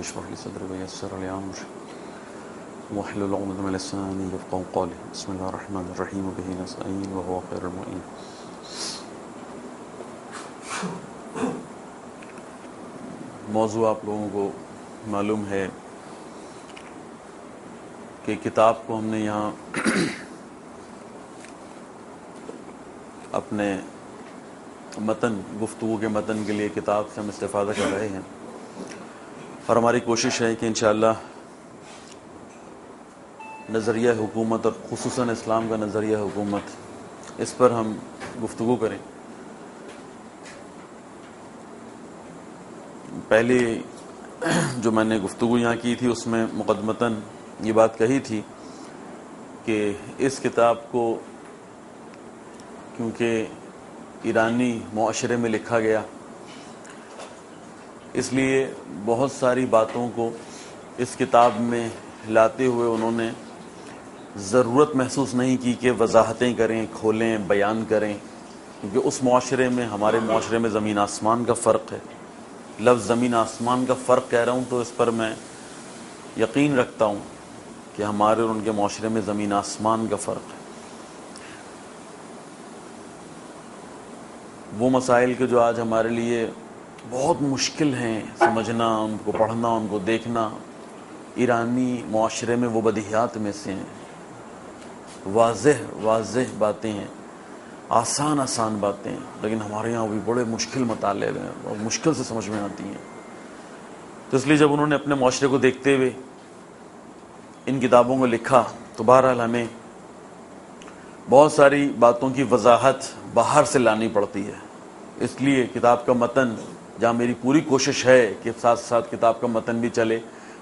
اشرح لي صدري ويسر لي امري واحلل عقدة من لساني يفقهوا قولي. بسم الله الرحمن الرحیم وبه نستعین وهو خیر المعین. موضوع آپ لوگوں کو معلوم ہے کہ کتاب کو ہم نے یہاں اپنے متن گفتگو کے متن کے لیے کتاب سے ہم استفادہ کر رہے ہیں، اور ہماری کوشش ہے کہ انشاءاللہ نظریہ حکومت اور خصوصاً اسلام کا نظریہ حکومت، اس پر ہم گفتگو کریں. پہلی جو میں نے گفتگو یہاں کی تھی اس میں مقدمتاً یہ بات کہی تھی کہ اس کتاب کو کیونکہ ایرانی معاشرے میں لکھا گیا، اس لیے بہت ساری باتوں کو اس کتاب میں لاتے ہوئے انہوں نے ضرورت محسوس نہیں کی کہ وضاحتیں کریں، کھولیں، بیان کریں، کیونکہ اس معاشرے میں ہمارے معاشرے میں زمین آسمان کا فرق ہے. لفظ زمین آسمان کا فرق کہہ رہا ہوں تو اس پر میں یقین رکھتا ہوں کہ ہمارے اور ان کے معاشرے میں زمین آسمان کا فرق ہے. وہ مسائل کے جو آج ہمارے لیے بہت مشکل ہیں سمجھنا، ان کو پڑھنا، ان کو دیکھنا، ایرانی معاشرے میں وہ بدیہیات میں سے ہیں. واضح باتیں ہیں، آسان باتیں ہیں، لیکن ہمارے یہاں بھی بڑے مشکل مطالب ہیں اور مشکل سے سمجھ میں آتی ہیں. تو اس لیے جب انہوں نے اپنے معاشرے کو دیکھتے ہوئے ان کتابوں کو لکھا تو بہرحال ہمیں بہت ساری باتوں کی وضاحت باہر سے لانی پڑتی ہے. اس لیے کتاب کا متن، جہاں میری پوری کوشش ہے کہ ساتھ ساتھ کتاب کا متن بھی چلے،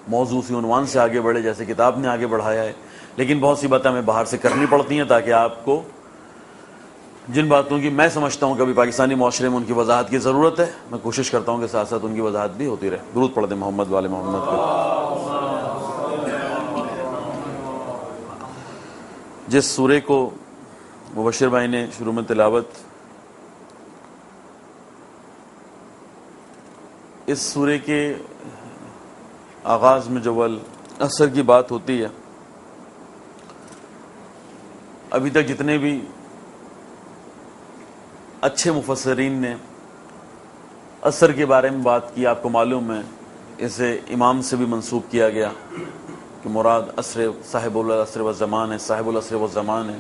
موضوع اسی عنوان سے آگے بڑھے جیسے کتاب نے آگے بڑھایا ہے، لیکن بہت سی باتیں ہمیں باہر سے کرنی پڑتی ہیں تاکہ آپ کو جن باتوں کی میں سمجھتا ہوں کہ ابھی پاکستانی معاشرے میں ان کی وضاحت کی ضرورت ہے، میں کوشش کرتا ہوں کہ ساتھ ساتھ ان کی وضاحت بھی ہوتی رہے. درود پڑھ دیں محمد والے محمد کو. جس سورے کو مبشر بھائی نے شروع میں تلاوت، اس سورے کے آغاز میں جو اثر کی بات ہوتی ہے، ابھی تک جتنے بھی اچھے مفسرین نے اثر کے بارے میں بات کی، آپ کو معلوم ہے اسے امام سے بھی منسوب کیا گیا کہ مراد عصر صاحب العصر والزمان ہے، صاحب العصر والزمان ہے.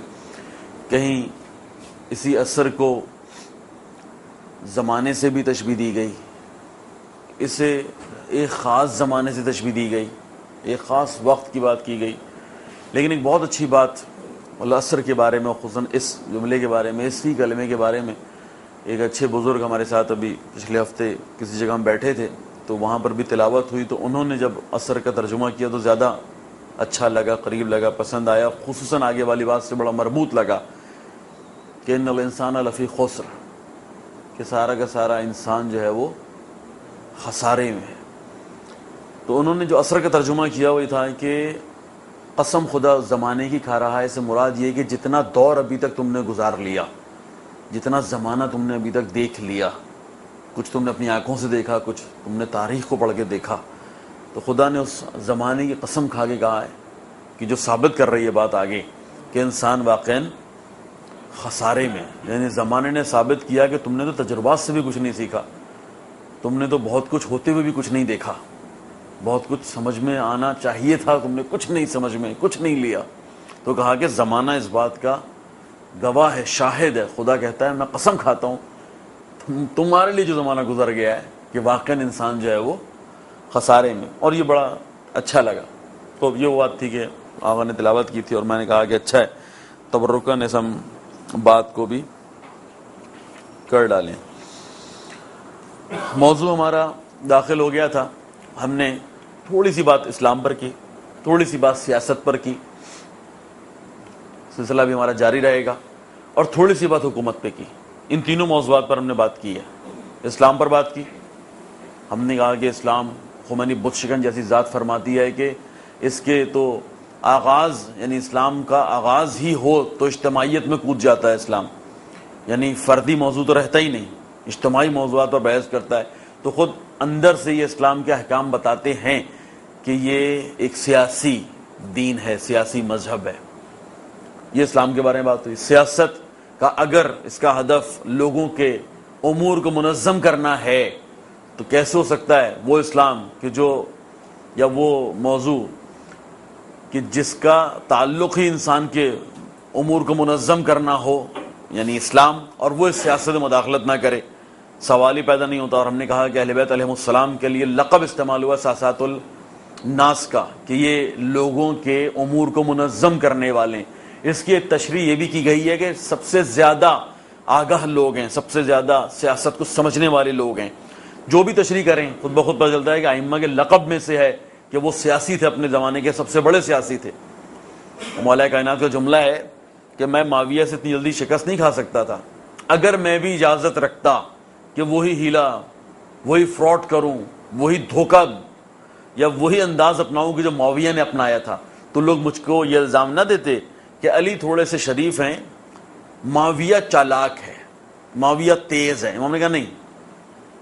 کہیں اسی اثر کو زمانے سے بھی تشبیہ دی گئی، اسے ایک خاص زمانے سے تشبیہ دی گئی، ایک خاص وقت کی بات کی گئی. لیکن ایک بہت اچھی بات العصر کے بارے میں، خصوصاً اس جملے کے بارے میں، اسی کلمے کے بارے میں، ایک اچھے بزرگ ہمارے ساتھ ابھی پچھلے ہفتے کسی جگہ ہم بیٹھے تھے تو وہاں پر بھی تلاوت ہوئی، تو انہوں نے جب عصر کا ترجمہ کیا تو زیادہ اچھا لگا، قریب لگا، پسند آیا. خصوصاً آگے والی بات سے بڑا مربوط لگا کہ ان الانسان لفی خسر، کہ سارا کا سارا انسان جو ہے وہ خسارے میں ہے. تو انہوں نے جو عصر کا ترجمہ کیا وہ یہ تھا کہ قسم خدا زمانے کی کھا رہا ہے، سے مراد یہ کہ جتنا دور ابھی تک تم نے گزار لیا، جتنا زمانہ تم نے ابھی تک دیکھ لیا، کچھ تم نے اپنی آنکھوں سے دیکھا، کچھ تم نے تاریخ کو پڑھ کے دیکھا، تو خدا نے اس زمانے کی قسم کھا کے کہا ہے کہ جو ثابت کر رہی ہے بات آگے کہ انسان واقعاً خسارے میں. یعنی زمانے نے ثابت کیا کہ تم نے تو تجربات سے بھی کچھ نہیں سیکھا، تم نے تو بہت کچھ ہوتے ہوئے بھی کچھ نہیں دیکھا، بہت کچھ سمجھ میں آنا چاہیے تھا، تم نے کچھ نہیں سمجھ میں، کچھ نہیں لیا. تو کہا کہ زمانہ اس بات کا گواہ ہے، شاہد ہے. خدا کہتا ہے میں قسم کھاتا ہوں تمہارے لیے جو زمانہ گزر گیا ہے کہ واقعاً انسان جو ہے وہ خسارے میں. اور یہ بڑا اچھا لگا. تو یہ وہ بات تھی کہ آقا نے تلاوت کی تھی اور میں نے کہا کہ اچھا ہے تبرکاً اس ہم بات کو بھی کر ڈالیں. موضوع ہمارا داخل ہو گیا تھا، ہم نے تھوڑی سی بات اسلام پر کی، تھوڑی سی بات سیاست پر کی، سلسلہ بھی ہمارا جاری رہے گا، اور تھوڑی سی بات حکومت پہ کی. ان تینوں موضوعات پر ہم نے بات کی ہے. اسلام پر بات کی، ہم نے کہا کہ اسلام خمینی بت شکن جیسی ذات فرماتی ہے کہ اس کے تو آغاز، یعنی اسلام کا آغاز ہی ہو تو اجتماعیت میں کود جاتا ہے اسلام، یعنی فردی موضوع تو رہتا ہی نہیں، اجتماعی موضوعات پر بحث کرتا ہے. تو خود اندر سے یہ اسلام کے احکام بتاتے ہیں کہ یہ ایک سیاسی دین ہے، سیاسی مذہب ہے. یہ اسلام کے بارے میں بات ہوئی. سیاست کا اگر اس کا ہدف لوگوں کے امور کو منظم کرنا ہے تو کیسے ہو سکتا ہے وہ اسلام کہ جو یا وہ موضوع کہ جس کا تعلق ہی انسان کے امور کو منظم کرنا ہو، یعنی اسلام، اور وہ اس سیاست میں مداخلت نہ کرے. سوال ہی پیدا نہیں ہوتا. اور ہم نے کہا کہ اہل بیت علیہ السلام کے لیے لقب استعمال ہوا ساسات الناس کا کہ یہ لوگوں کے امور کو منظم کرنے والے ہیں. اس کی ایک تشریح یہ بھی کی گئی ہے کہ سب سے زیادہ آگاہ لوگ ہیں، سب سے زیادہ سیاست کو سمجھنے والے لوگ ہیں. جو بھی تشریح کریں خود بخود پتہ چلتا ہے کہ ائمہ کے لقب میں سے ہے کہ وہ سیاسی تھے، اپنے زمانے کے سب سے بڑے سیاسی تھے. مولا کائنات کا جملہ ہے کہ میں معاویہ سے اتنی جلدی شکست نہیں کھا سکتا تھا اگر میں بھی اجازت رکھتا کہ وہی ہیلا، وہی فراڈ کروں، وہی دھوکہ یا وہی انداز اپناؤں کہ جو معاویہ نے اپنایا تھا، تو لوگ مجھ کو یہ الزام نہ دیتے کہ علی تھوڑے سے شریف ہیں، معاویہ چالاک ہے، معاویہ تیز ہے. امام نے کہا نہیں،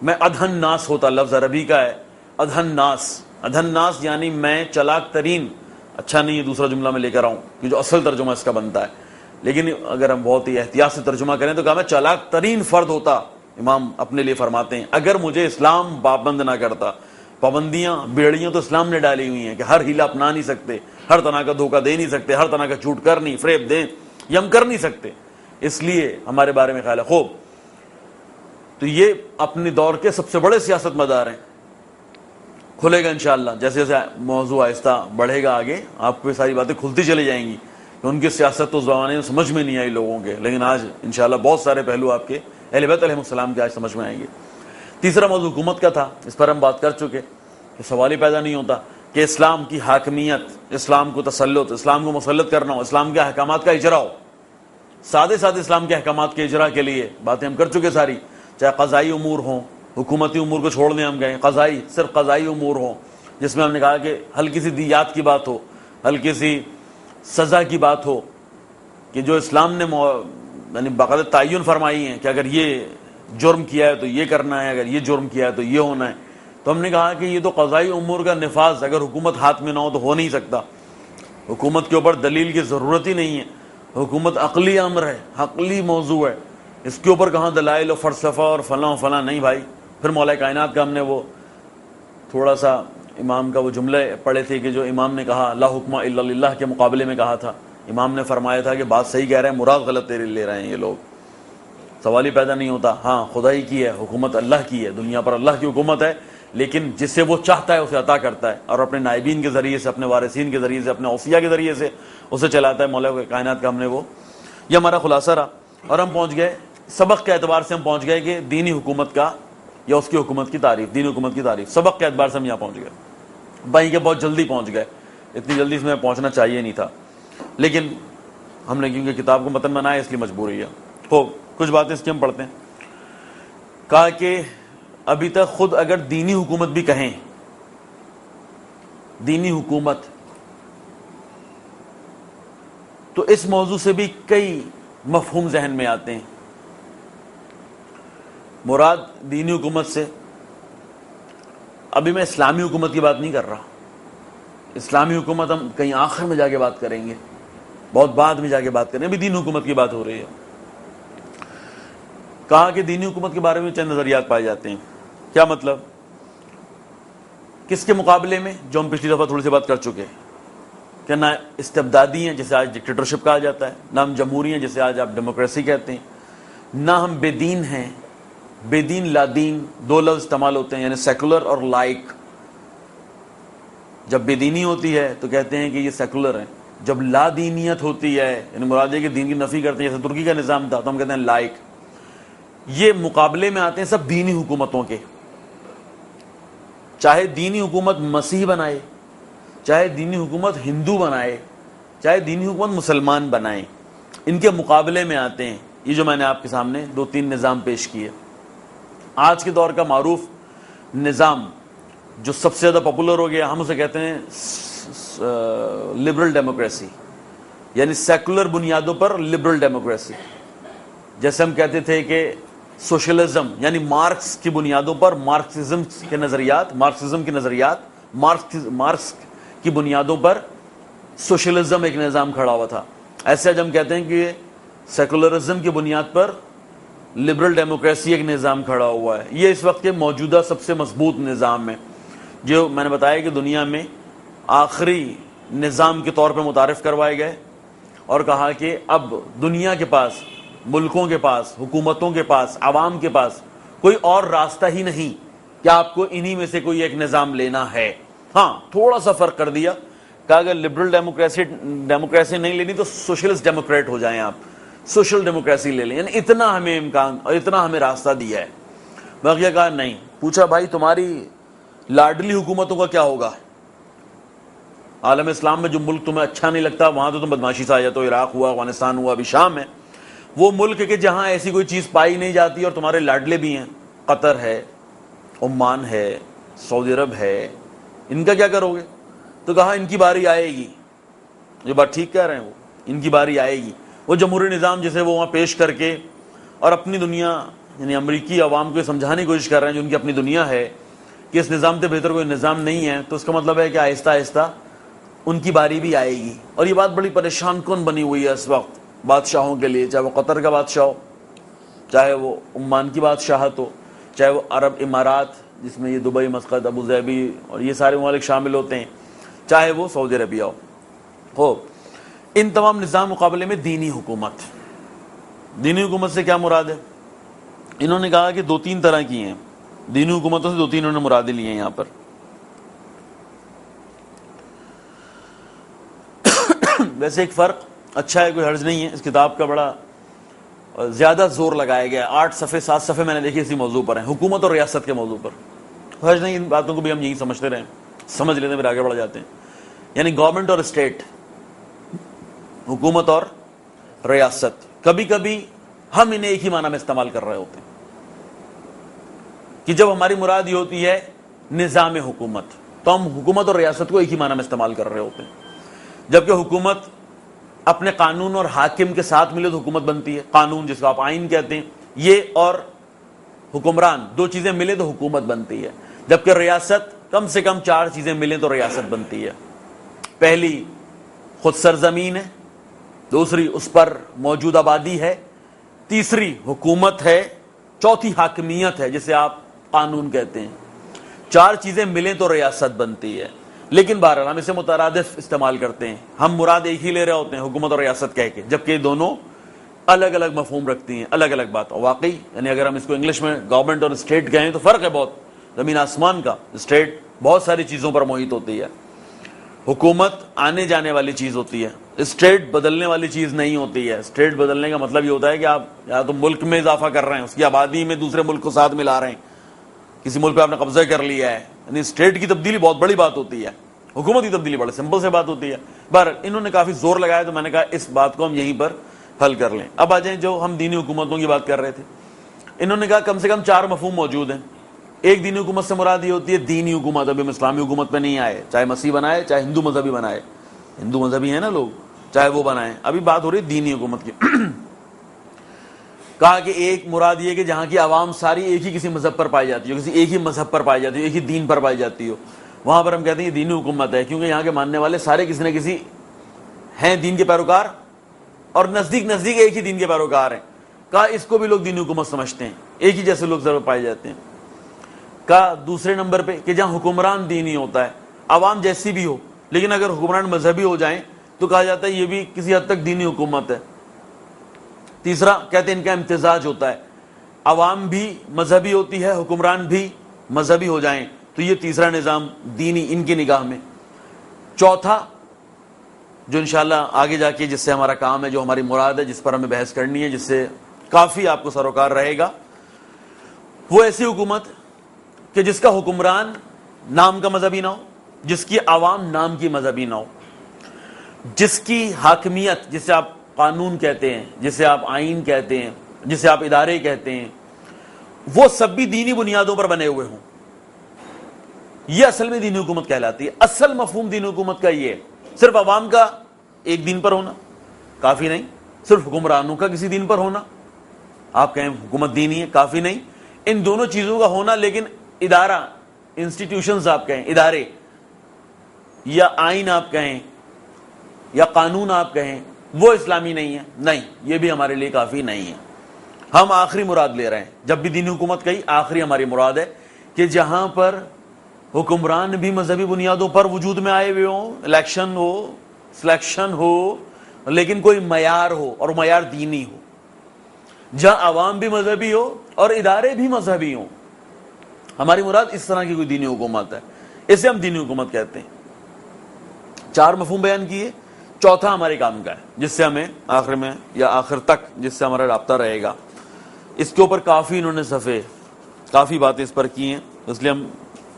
میں ادھن ناس ہوتا، لفظ عربی کا ہے ادھن ناس. ادھن ناس یعنی میں چلاک ترین. اچھا نہیں، یہ دوسرا جملہ میں لے کر آؤں کہ جو اصل ترجمہ اس کا بنتا ہے، لیکن اگر ہم بہت ہی احتیاط سے ترجمہ کریں تو کہا میں چلاک ترین فرد ہوتا. امام اپنے لیے فرماتے ہیں اگر مجھے اسلام پابند نہ کرتا. پابندیاں، بیڑیاں تو اسلام نے ڈالی ہوئی ہیں کہ ہر ہیلا اپنا نہیں سکتے، ہر طرح کا دھوکہ دے نہیں سکتے، ہر طرح کا جھوٹ کر نہیں، فریب دیں، یہ ہم کر نہیں سکتے. اس لیے ہمارے بارے میں خیال ہے خوب. تو یہ اپنے دور کے سب سے بڑے سیاست مدار ہیں. کھلے گا انشاءاللہ جیسے جیسے موضوع آہستہ بڑھے گا آگے، آپ کو یہ ساری باتیں کھلتی چلی جائیں گی کہ ان کی سیاست تو زمانے میں سمجھ میں نہیں آئی لوگوں کے، لیکن آج انشاءاللہ بہت سارے پہلو آپ کے اہل بیت علیہ السلام کے آج سمجھ میں آئیں گے. تیسرا موضوع حکومت کا تھا، اس پر ہم بات کر چکے کہ سوال ہی پیدا نہیں ہوتا کہ اسلام کی حاکمیت، اسلام کو تسلط، اسلام کو مسلط کرنا ہو، اسلام کے احکامات کا اجرا ہو. سادے سادے اسلام کے احکامات کے اجرا کے لیے باتیں ہم کر چکے ساری، چاہے قضائی امور ہوں، حکومتی امور کو چھوڑنے ہم گئے، قضائی صرف قضائی امور ہوں جس میں ہم نے کہا کہ ہلکی سی دیات کی بات ہو، ہلکی سی سزا کی بات ہو کہ جو اسلام نے یعنی باقاعدہ تعین فرمائی ہیں کہ اگر یہ جرم کیا ہے تو یہ کرنا ہے، اگر یہ جرم کیا ہے تو یہ ہونا ہے. تو ہم نے کہا کہ یہ تو قضائی امور کا نفاذ اگر حکومت ہاتھ میں نہ ہو تو ہو نہیں سکتا. حکومت کے اوپر دلیل کی ضرورت ہی نہیں ہے. حکومت عقلی امر ہے، عقلی موضوع ہے، اس کے اوپر کہاں دلائل و فلسفہ اور فلاں فلاں نہیں بھائی. پھر مولا کائنات کا ہم نے وہ تھوڑا سا امام کا وہ جملے پڑھے تھے کہ جو امام نے کہا لا حکم الا للہ کے مقابلے میں کہا تھا. امام نے فرمایا تھا کہ بات صحیح کہہ رہے ہیں، مراد غلط تیرے لے رہے ہیں یہ لوگ. سوال ہی پیدا نہیں ہوتا. ہاں خدائی کی ہے حکومت، اللہ کی ہے، دنیا پر اللہ کی حکومت ہے، لیکن جسے وہ چاہتا ہے اسے عطا کرتا ہے اور اپنے نائبین کے ذریعے سے، اپنے وارثین کے ذریعے سے، اپنے اوصیاء کے ذریعے سے اسے چلاتا ہے. مولا کائنات کا ہم نے وہ یہ ہمارا خلاصہ رہا. اور ہم پہنچ گئے سبق کے اعتبار سے، ہم پہنچ گئے کہ دینی حکومت کا یا اس کی حکومت کی تعریف، دینی حکومت کی تعریف سبق کے اعتبار سے ہم یہاں پہنچ گئے. بھائی کہ بہت جلدی پہنچ گئے، اتنی جلدی اس میں پہنچنا چاہیے نہیں تھا، لیکن ہم نے کیونکہ کتاب کو متن بنایا اس لیے مجبوری ہے. تو کچھ باتیں اس کی ہم پڑھتے ہیں. کہا کہ ابھی تک خود اگر دینی حکومت بھی کہیں، دینی حکومت، تو اس موضوع سے بھی کئی مفہوم ذہن میں آتے ہیں. مراد دینی حکومت سے ابھی میں اسلامی حکومت کی بات نہیں کر رہا. اسلامی حکومت ہم کہیں آخر میں جا کے بات کریں گے، بہت بعد میں جا کے بات کریں گے. ابھی دینی حکومت کی بات ہو رہی ہے. کہا کہ دینی حکومت کے بارے میں چند نظریات پائے جاتے ہیں. کیا مطلب؟ کس کے مقابلے میں؟ جو ہم پچھلی دفعہ تھوڑی سی بات کر چکے کہ نہ استبدادی ہیں جسے آج ڈکٹیٹرشپ کہا جاتا ہے، نہ ہم جمہوری ہیں جسے آج آپ ڈیموکریسی کہتے ہیں، نہ ہم بے دین ہیں. بے دین لا دین دو لفظ استعمال ہوتے ہیں، یعنی سیکولر اور لائق. جب بے دینی ہوتی ہے تو کہتے ہیں کہ یہ سیکولر ہیں، جب لا دینیت ہوتی ہے یعنی مراد ہے کہ دین کی نفی کرتے ہیں، جیسے ترکی کا نظام تھا، تو ہم کہتے ہیں لائق. یہ مقابلے میں آتے ہیں سب دینی حکومتوں کے. چاہے دینی حکومت مسیح بنائے، چاہے دینی حکومت ہندو بنائے، چاہے دینی حکومت مسلمان بنائے، ان کے مقابلے میں آتے ہیں یہ جو میں نے آپ کے سامنے دو تین نظام پیش کیے. آج کے دور کا معروف نظام جو سب سے زیادہ پاپولر ہو گیا، ہم اسے کہتے ہیں لبرل ڈیموکریسی، یعنی سیکولر بنیادوں پر لبرل ڈیموکریسی. جیسے ہم کہتے تھے کہ سوشلزم یعنی مارکس کی بنیادوں پر، مارکسزم کے نظریات، مارکس کی بنیادوں پر سوشلزم ایک نظام کھڑا ہوا تھا. ایسے آج ہم کہتے ہیں کہ سیکولرزم کی بنیاد پر لبرل ڈیموکریسی ایک نظام کھڑا ہوا ہے. یہ اس وقت کے موجودہ سب سے مضبوط نظام ہے، جو میں نے بتایا کہ دنیا میں آخری نظام کے طور پہ متعارف کروائے گئے، اور کہا کہ اب دنیا کے پاس، ملکوں کے پاس، حکومتوں کے پاس، عوام کے پاس کوئی اور راستہ ہی نہیں کہ آپ کو انہی میں سے کوئی ایک نظام لینا ہے. ہاں تھوڑا سا فرق کر دیا کہ اگر لبرل ڈیموکریسی نہیں لینی تو سوشلسٹ ڈیموکریٹ ہو جائیں، آپ سوشل ڈیموکریسی لے لیں. یعنی اتنا ہمیں امکان اور اتنا ہمیں راستہ دیا ہے. بقیہ کہا نہیں. پوچھا بھائی تمہاری لاڈلی حکومتوں کا کیا ہوگا؟ عالم اسلام میں جو ملک تمہیں اچھا نہیں لگتا وہاں تو تم بدماشی سے آ جاتے ہو. عراق ہوا، افغانستان ہوا، ابھی شام ہے. وہ ملک کہ جہاں ایسی کوئی چیز پائی نہیں جاتی اور تمہارے لاڈلے بھی ہیں، قطر ہے، عمان ہے، سعودی عرب ہے، ان کا کیا کرو گے؟ تو کہا ان کی باری آئے گی. جو بات ٹھیک کہہ رہے ہیں وہ، ان کی باری آئے گی. وہ جمہوری نظام جسے وہ وہاں پیش کر کے اور اپنی دنیا یعنی امریکی عوام کو یہ سمجھانے کی کوشش کر رہے ہیں جو ان کی اپنی دنیا ہے کہ اس نظام سے بہتر کوئی نظام نہیں ہے، تو اس کا مطلب ہے کہ آہستہ آہستہ ان کی باری بھی آئے گی. اور یہ بات بڑی پریشان کن بنی ہوئی ہے اس وقت بادشاہوں کے لیے، چاہے وہ قطر کا بادشاہ ہو، چاہے وہ عمان کی بادشاہت ہو، چاہے وہ عرب امارات جس میں یہ دبئی، مسقط، ابو ظہبی اور یہ سارے ممالک شامل ہوتے ہیں، چاہے وہ سعودی عربیہ ہو. ان تمام نظام مقابلے میں دینی حکومت. دینی حکومت سے کیا مراد ہے؟ انہوں نے کہا کہ دو تین طرح کی ہیں دینی حکومتوں سے، دو تین انہوں نے مرادیں لی ہیں یہاں پر. ویسے ایک فرق اچھا ہے، کوئی حرج نہیں ہے. اس کتاب کا بڑا زیادہ زور لگایا گیا ہے، 8 صفحے 7 صفحے میں نے دیکھی اسی موضوع پر ہیں، حکومت اور ریاست کے موضوع پر. حرج نہیں، ان باتوں کو بھی ہم یہی سمجھتے رہیں، سمجھ لیتے ہیں، پھر آگے بڑھ جاتے ہیں. یعنی گورنمنٹ اور اسٹیٹ، حکومت اور ریاست. کبھی کبھی ہم انہیں ایک ہی معنی میں استعمال کر رہے ہوتے ہیں کہ جب ہماری مراد یہ ہوتی ہے نظام حکومت تو ہم حکومت اور ریاست کو ایک ہی معنی میں استعمال کر رہے ہوتے ہیں. جبکہ حکومت اپنے قانون اور حاکم کے ساتھ ملے تو حکومت بنتی ہے. قانون جس کو آپ آئین کہتے ہیں، یہ اور حکمران دو چیزیں ملے تو حکومت بنتی ہے. جبکہ ریاست کم سے کم 4 چیزیں ملیں تو ریاست بنتی ہے. پہلی خود سرزمین ہے، دوسری اس پر موجود آبادی ہے، تیسری حکومت ہے، چوتھی حاکمیت ہے جسے آپ قانون کہتے ہیں. 4 چیزیں ملیں تو ریاست بنتی ہے. لیکن بہرحال ہم اسے مترادف استعمال کرتے ہیں، ہم مراد ایک ہی لے رہے ہوتے ہیں حکومت اور ریاست کہہ کے، جبکہ یہ دونوں الگ الگ مفہوم رکھتی ہیں، الگ الگ بات. اور واقعی یعنی اگر ہم اس کو انگلش میں گورنمنٹ اور اسٹیٹ کہیں تو فرق ہے بہت زمین آسمان کا. اسٹیٹ بہت ساری چیزوں پر محیط ہوتی ہے، حکومت آنے جانے والی چیز ہوتی ہے، اسٹیٹ بدلنے والی چیز نہیں ہوتی ہے. اسٹیٹ بدلنے کا مطلب یہ ہوتا ہے کہ آپ یا تو ملک میں اضافہ کر رہے ہیں، اس کی آبادی میں دوسرے ملک کو ساتھ ملا رہے ہیں، کسی ملک پہ آپ نے قبضہ کر لیا ہے. یعنی اسٹیٹ کی تبدیلی بہت بڑی بات ہوتی ہے، حکومت کی تبدیلی بڑے سمپل سے بات ہوتی ہے. بہرحال انہوں نے کافی زور لگایا تو میں نے کہا اس بات کو ہم یہیں پر حل کر لیں. اب آ جائیں جو ہم دینی حکومتوں کی بات کر رہے تھے. انہوں نے کہا کم سے کم 4 مفہوم موجود ہیں. ایک دینی حکومت سے مراد یہ ہوتی ہے دینی حکومت، ابھی ہم اسلامی حکومت پہ نہیں آئے، چاہے مسیح بنائے چاہے ہندو مذہبی بنائے، ہندو مذہبی ہیں نا لوگ، چاہے وہ بنائیں، ابھی بات ہو رہی ہے دینی حکومت کی. کہا کہ ایک مراد یہ کہ جہاں کی عوام ساری ایک ہی کسی مذہب پر پائی جاتی ہو، کسی ایک ہی مذہب پر پائی جاتی ہو، ایک ہی دین پر پائی جاتی ہو، وہاں پر ہم کہتے ہیں یہ دینی حکومت ہے، کیونکہ یہاں کے ماننے والے سارے کسی نہ کسی ہیں دین کے پیروکار اور نزدیک ایک ہی دین کے پیروکار ہیں. کہا اس کو بھی لوگ دینی حکومت سمجھتے ہیں، ایک ہی جیسے لوگ ضرور پائے جاتے ہیں. کہا دوسرے نمبر پہ کہ جہاں حکمران دینی ہوتا ہے، عوام جیسی بھی ہو، لیکن اگر حکمران مذہبی ہو جائیں تو کہا جاتا ہے یہ بھی کسی حد تک دینی حکومت ہے. تیسرا کہتے ہیں ان کا امتزاج ہوتا ہے، عوام بھی مذہبی ہوتی ہے، حکمران بھی مذہبی ہو جائیں تو یہ تیسرا نظام دینی ان کی نگاہ میں. چوتھا جو انشاءاللہ آگے جا کے جس سے ہمارا کام ہے، جو ہماری مراد ہے، جس پر ہمیں بحث کرنی ہے، جس سے کافی آپ کو سروکار رہے گا، وہ ایسی حکومت کہ جس کا حکمران نام کا مذہبی نہ ہو، جس کی عوام نام کی مذہبی نہ ہو، جس کی حاکمیت جسے آپ قانون کہتے ہیں، جسے آپ آئین کہتے ہیں، جسے آپ ادارے کہتے ہیں، وہ سب بھی دینی بنیادوں پر بنے ہوئے ہوں. یہ اصل میں دینی حکومت کہلاتی ہے. اصل مفہوم دینی حکومت کا یہ ہے، صرف عوام کا ایک دین پر ہونا کافی نہیں، صرف حکمرانوں کا کسی دین پر ہونا آپ کہیں حکومت دینی ہے، کافی نہیں، ان دونوں چیزوں کا ہونا، لیکن ادارہ، انسٹیٹیوشنز آپ کہیں، ادارے یا آئین آپ کہیں یا قانون آپ کہیں، وہ اسلامی نہیں ہے، نہیں، یہ بھی ہمارے لیے کافی نہیں ہے. ہم آخری مراد لے رہے ہیں. جب بھی دینی حکومت کہی، آخری ہماری مراد ہے کہ جہاں پر حکمران بھی مذہبی بنیادوں پر وجود میں آئے ہوئے ہوں، الیکشن ہو، سلیکشن ہو، لیکن کوئی معیار ہو اور معیار دینی ہو، جہاں عوام بھی مذہبی ہو اور ادارے بھی مذہبی ہوں. ہماری مراد اس طرح کی کوئی دینی حکومت ہے، اسے ہم دینی حکومت کہتے ہیں. 4 مفہوم بیان کیے، چوتھا ہمارے کام کا ہے جس سے ہمیں آخر میں یا آخر تک جس سے ہمارا رابطہ رہے گا. اس کے اوپر کافی انہوں نے صفحے، کافی باتیں اس پر کی ہیں، اس لیے ہم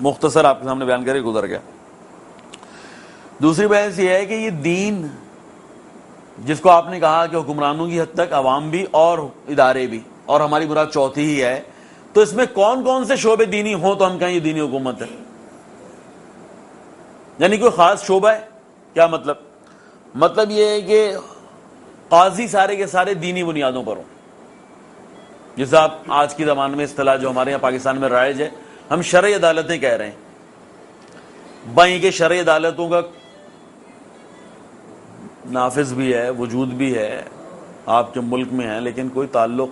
مختصر آپ کے سامنے بیان کرے گزر گیا. دوسری بحث یہ ہے کہ یہ دین جس کو آپ نے کہا کہ حکمرانوں کی حد تک عوام بھی اور ادارے بھی، اور ہماری مراد چوتھی ہی ہے، تو اس میں کون کون سے شعبے دینی ہوں تو ہم کہیں یہ دینی حکومت ہے؟ یعنی کوئی خاص شعبہ ہے؟ کیا مطلب؟ مطلب یہ ہے کہ قاضی سارے کے سارے دینی بنیادوں پر ہوں. جیسے آپ آج کی زبان میں اصطلاح جو ہمارے یہاں پاکستان میں رائج ہے، ہم شرعی عدالتیں کہہ رہے ہیں. بائیں کہ شرعی عدالتوں کا نافذ بھی ہے، وجود بھی ہے، آپ کے ملک میں ہے، لیکن کوئی تعلق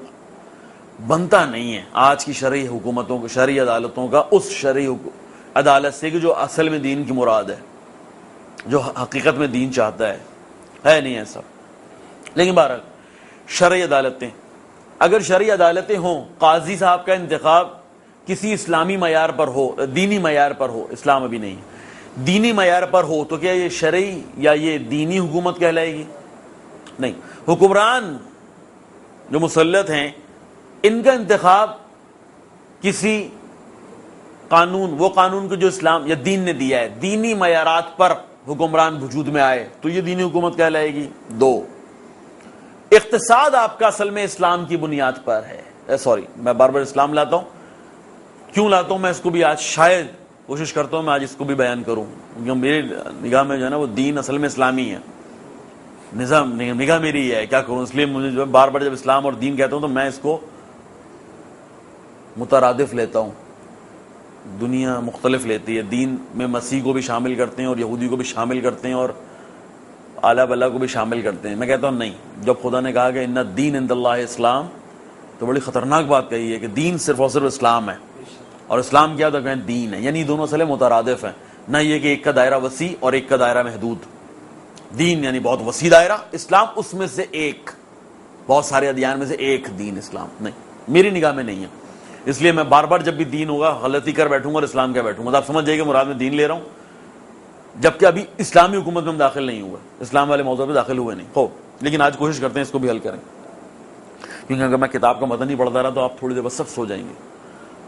بنتا نہیں ہے آج کی شرعی حکومتوں کو، شرعی عدالتوں کا اس شرعی عدالت سے کہ جو اصل میں دین کی مراد ہے، جو حقیقت میں دین چاہتا ہے نہیں ایسا. لیکن بہرحال شرعی عدالتیں، اگر شرعی عدالتیں ہوں، قاضی صاحب کا انتخاب کسی اسلامی معیار پر ہو، دینی معیار پر ہو، اسلام ابھی نہیں، دینی معیار پر ہو، تو کیا یہ شرعی یا یہ دینی حکومت کہلائے گی؟ نہیں. حکمران جو مسلط ہیں، ان کا انتخاب کسی قانون، وہ قانون کو جو اسلام یا دین نے دیا ہے، دینی معیارات پر حکمران وجود میں آئے تو یہ دینی حکومت کہلائے گی. 2، اقتصاد آپ کا اصل میں اسلام کی بنیاد پر ہے. سوری، میں بار بار اسلام لاتا ہوں، کیوں لاتا ہوں؟ میں اس کو بھی آج شاید کوشش کرتا ہوں میں آج اس کو بھی بیان کروں، کیونکہ میری نگاہ میں جو ہے نا وہ دین اصل میں اسلامی ہے، نظام نگاہ میری ہے، کیا کروں. اس لیے مجھے جو بار بار جب اسلام اور دین کہتا ہوں تو میں اس کو مترادف لیتا ہوں. دنیا مختلف لیتی ہے، دین میں مسیح کو بھی شامل کرتے ہیں اور یہودی کو بھی شامل کرتے ہیں اور اعلیٰ بلا کو بھی شامل کرتے ہیں. میں کہتا ہوں نہیں، جب خدا نے کہا کہ ان الدین عند اللہ اسلام، تو بڑی خطرناک بات کہی ہے کہ دین صرف اور صرف اسلام ہے، اور اسلام کیا تو کہیں دین ہے. یعنی دونوں اصل مترادف ہیں، نہ یہ کہ ایک کا دائرہ وسیع اور ایک کا دائرہ محدود. دین یعنی بہت وسیع دائرہ، اسلام اس میں سے ایک، بہت سارے ادیان میں سے ایک دین اسلام. نہیں، میری نگاہ میں نہیں ہے. اس لیے میں بار بار جب بھی دین ہوگا غلطی کر بیٹھوں گا اور اسلام کیا بیٹھوں گا، تو آپ سمجھ جائیے کہ مراد میں دین لے رہا ہوں، جبکہ ابھی اسلامی حکومت میں ہم داخل نہیں ہوئے، اسلام والے موضوع پہ داخل ہوئے نہیں. خوب، لیکن آج کوشش کرتے ہیں اس کو بھی حل کریں، کیونکہ اگر میں کتاب کا متن نہیں پڑھتا رہا تو آپ تھوڑی دیر بعد سب سو جائیں گے،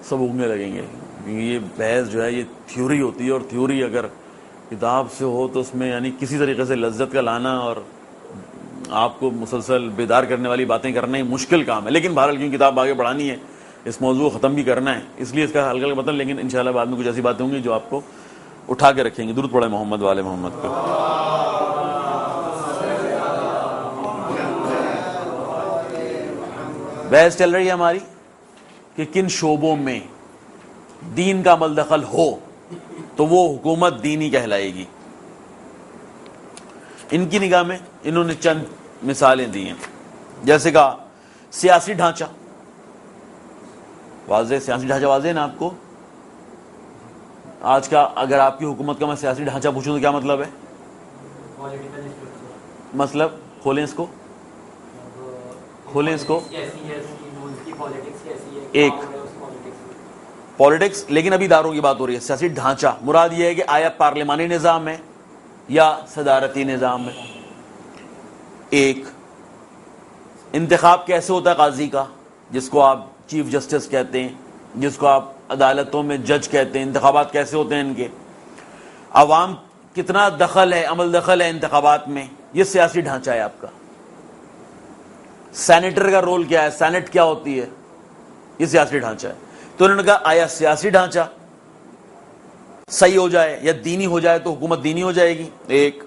سب اگنے لگیں گے. کیونکہ یہ بحث جو ہے یہ تھیوری ہوتی ہے، اور تھیوری اگر کتاب سے ہو تو اس میں یعنی کسی طریقے سے لذت کا لانا اور آپ کو مسلسل بیدار کرنے والی باتیں کرنا ہی مشکل کام ہے. لیکن بہرحال کیونکہ کتاب آگے بڑھانی ہے، اس موضوع کو ختم بھی کرنا ہے، اس لیے اس کا ہلکا مطلب. لیکن انشاءاللہ بعد میں کچھ ایسی باتیں ہوں گی جو آپ کو اٹھا کے رکھیں گے. درود پڑھیں محمد والے محمد کو. بحث چل رہی ہے ہماری کہ کن شعبوں میں دین کا عمل دخل ہو تو وہ حکومت دینی کہلائے گی. ان کی نگاہ میں انہوں نے چند مثالیں دی ہیں، جیسے کہا سیاسی ڈھانچہ. واضح سیاسی ڈھانچہ واضح ہے نا آپ کو؟ آج کا اگر آپ کی حکومت کا میں سیاسی ڈھانچہ پوچھوں تو کیا مطلب ہے؟ مطلب کھولیں اس کو، کھولیں اس کو. ایک پالیٹکس، لیکن ابھی اداروں کی بات ہو رہی ہے. سیاسی ڈھانچہ مراد یہ ہے کہ آیا پارلیمانی نظام ہے یا صدارتی نظام ہے. ایک انتخاب کیسے ہوتا ہے قاضی کا، جس کو آپ چیف جسٹس کہتے ہیں، جس کو آپ عدالتوں میں جج کہتے ہیں. انتخابات کیسے ہوتے ہیں ان کے، عوام کتنا دخل ہے، عمل دخل ہے انتخابات میں، یہ سیاسی ڈھانچہ ہے آپ کا. سینیٹر کا رول کیا ہے، سینٹ کیا ہوتی ہے، یہ سیاسی ڈھانچہ ہے. تو انہوں نے کہا آیا سیاسی ڈھانچہ صحیح ہو جائے یا دینی ہو جائے تو حکومت دینی ہو جائے گی. ایک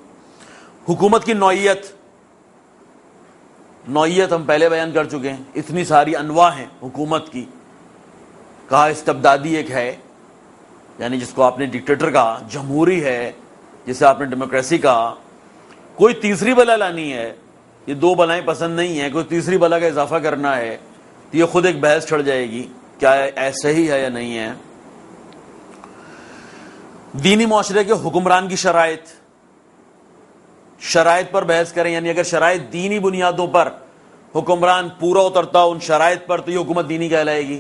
حکومت کی نوعیت، نوعیت ہم پہلے بیان کر چکے ہیں، اتنی ساری انواع ہیں حکومت کی. کہا استبدادی ایک ہے، یعنی جس کو آپ نے ڈکٹیٹر کہا، جمہوری ہے جسے آپ نے ڈیموکریسی کہا. کوئی تیسری بلا لانی ہے، یہ دو بلائیں پسند نہیں ہیں، کوئی تیسری بلا کا اضافہ کرنا ہے تو یہ خود ایک بحث چھڑ جائے گی کیا ایسا ہی ہے یا نہیں ہے. دینی معاشرے کے حکمران کی شرائط پر بحث کریں، یعنی اگر شرائط دینی بنیادوں پر حکمران پورا اترتا ان شرائط پر تو یہ حکومت دینی کہلائے گی.